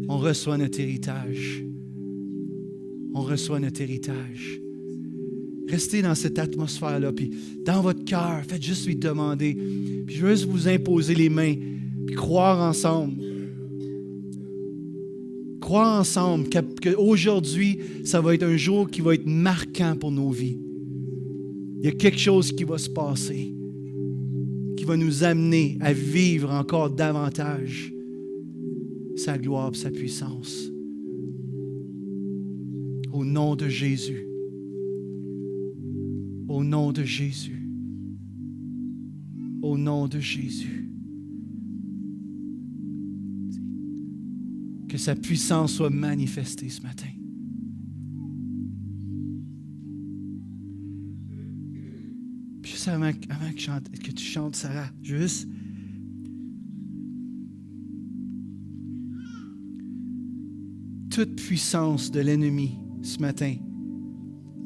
On reçoit notre héritage. On reçoit notre héritage. Restez dans cette atmosphère-là, puis dans votre cœur, faites juste lui demander. Puis je veux juste vous imposer les mains, puis croire ensemble. Croire ensemble qu'aujourd'hui, ça va être un jour qui va être marquant pour nos vies. Il y a quelque chose qui va se passer, qui va nous amener à vivre encore davantage sa gloire et sa puissance. Au nom de Jésus. Au nom de Jésus. Au nom de Jésus. Que sa puissance soit manifestée ce matin. Puis juste avant que tu chantes, Sarah, juste... Toute puissance de l'ennemi ce matin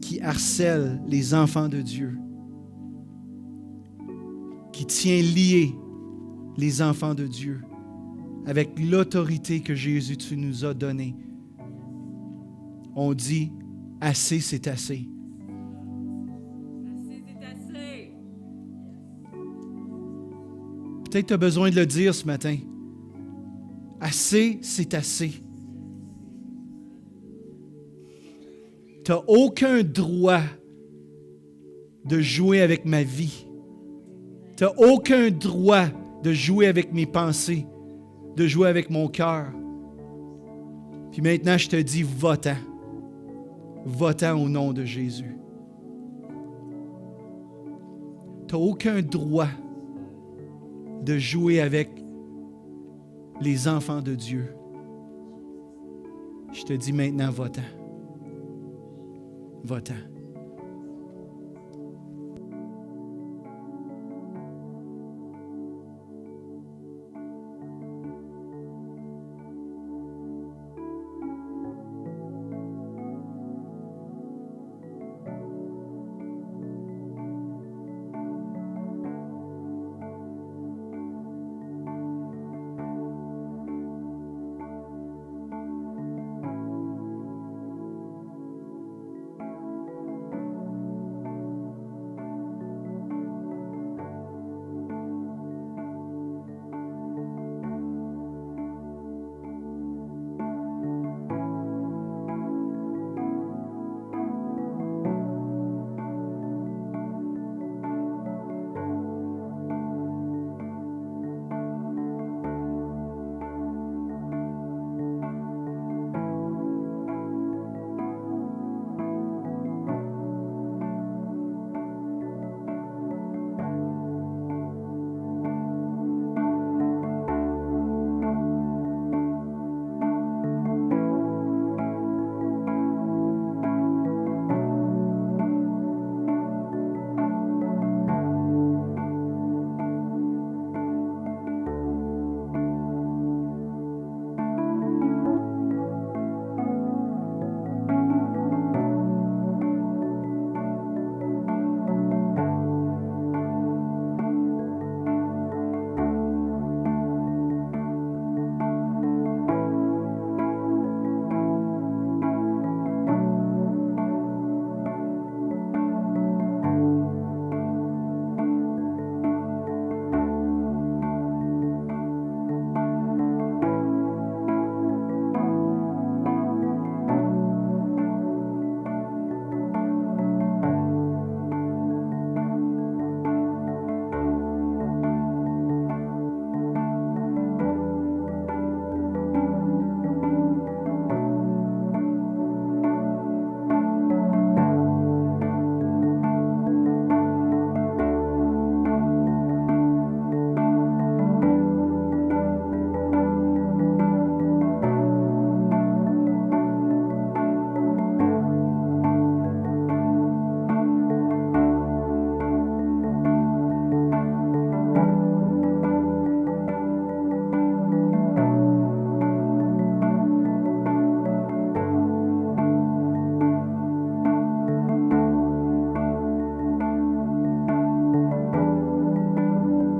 qui harcèle les enfants de Dieu, qui tient liés les enfants de Dieu avec l'autorité que Jésus tu nous as donnée. On dit, assez, c'est assez. Assez, c'est assez. Peut-être tu as besoin de le dire ce matin. Assez, c'est assez. Tu n'as aucun droit de jouer avec ma vie. Tu n'as aucun droit de jouer avec mes pensées, de jouer avec mon cœur. Puis maintenant, je te dis, va-t'en. Va-t'en au nom de Jésus. Tu n'as aucun droit de jouer avec les enfants de Dieu. Je te dis maintenant, va-t'en. Va-t'en.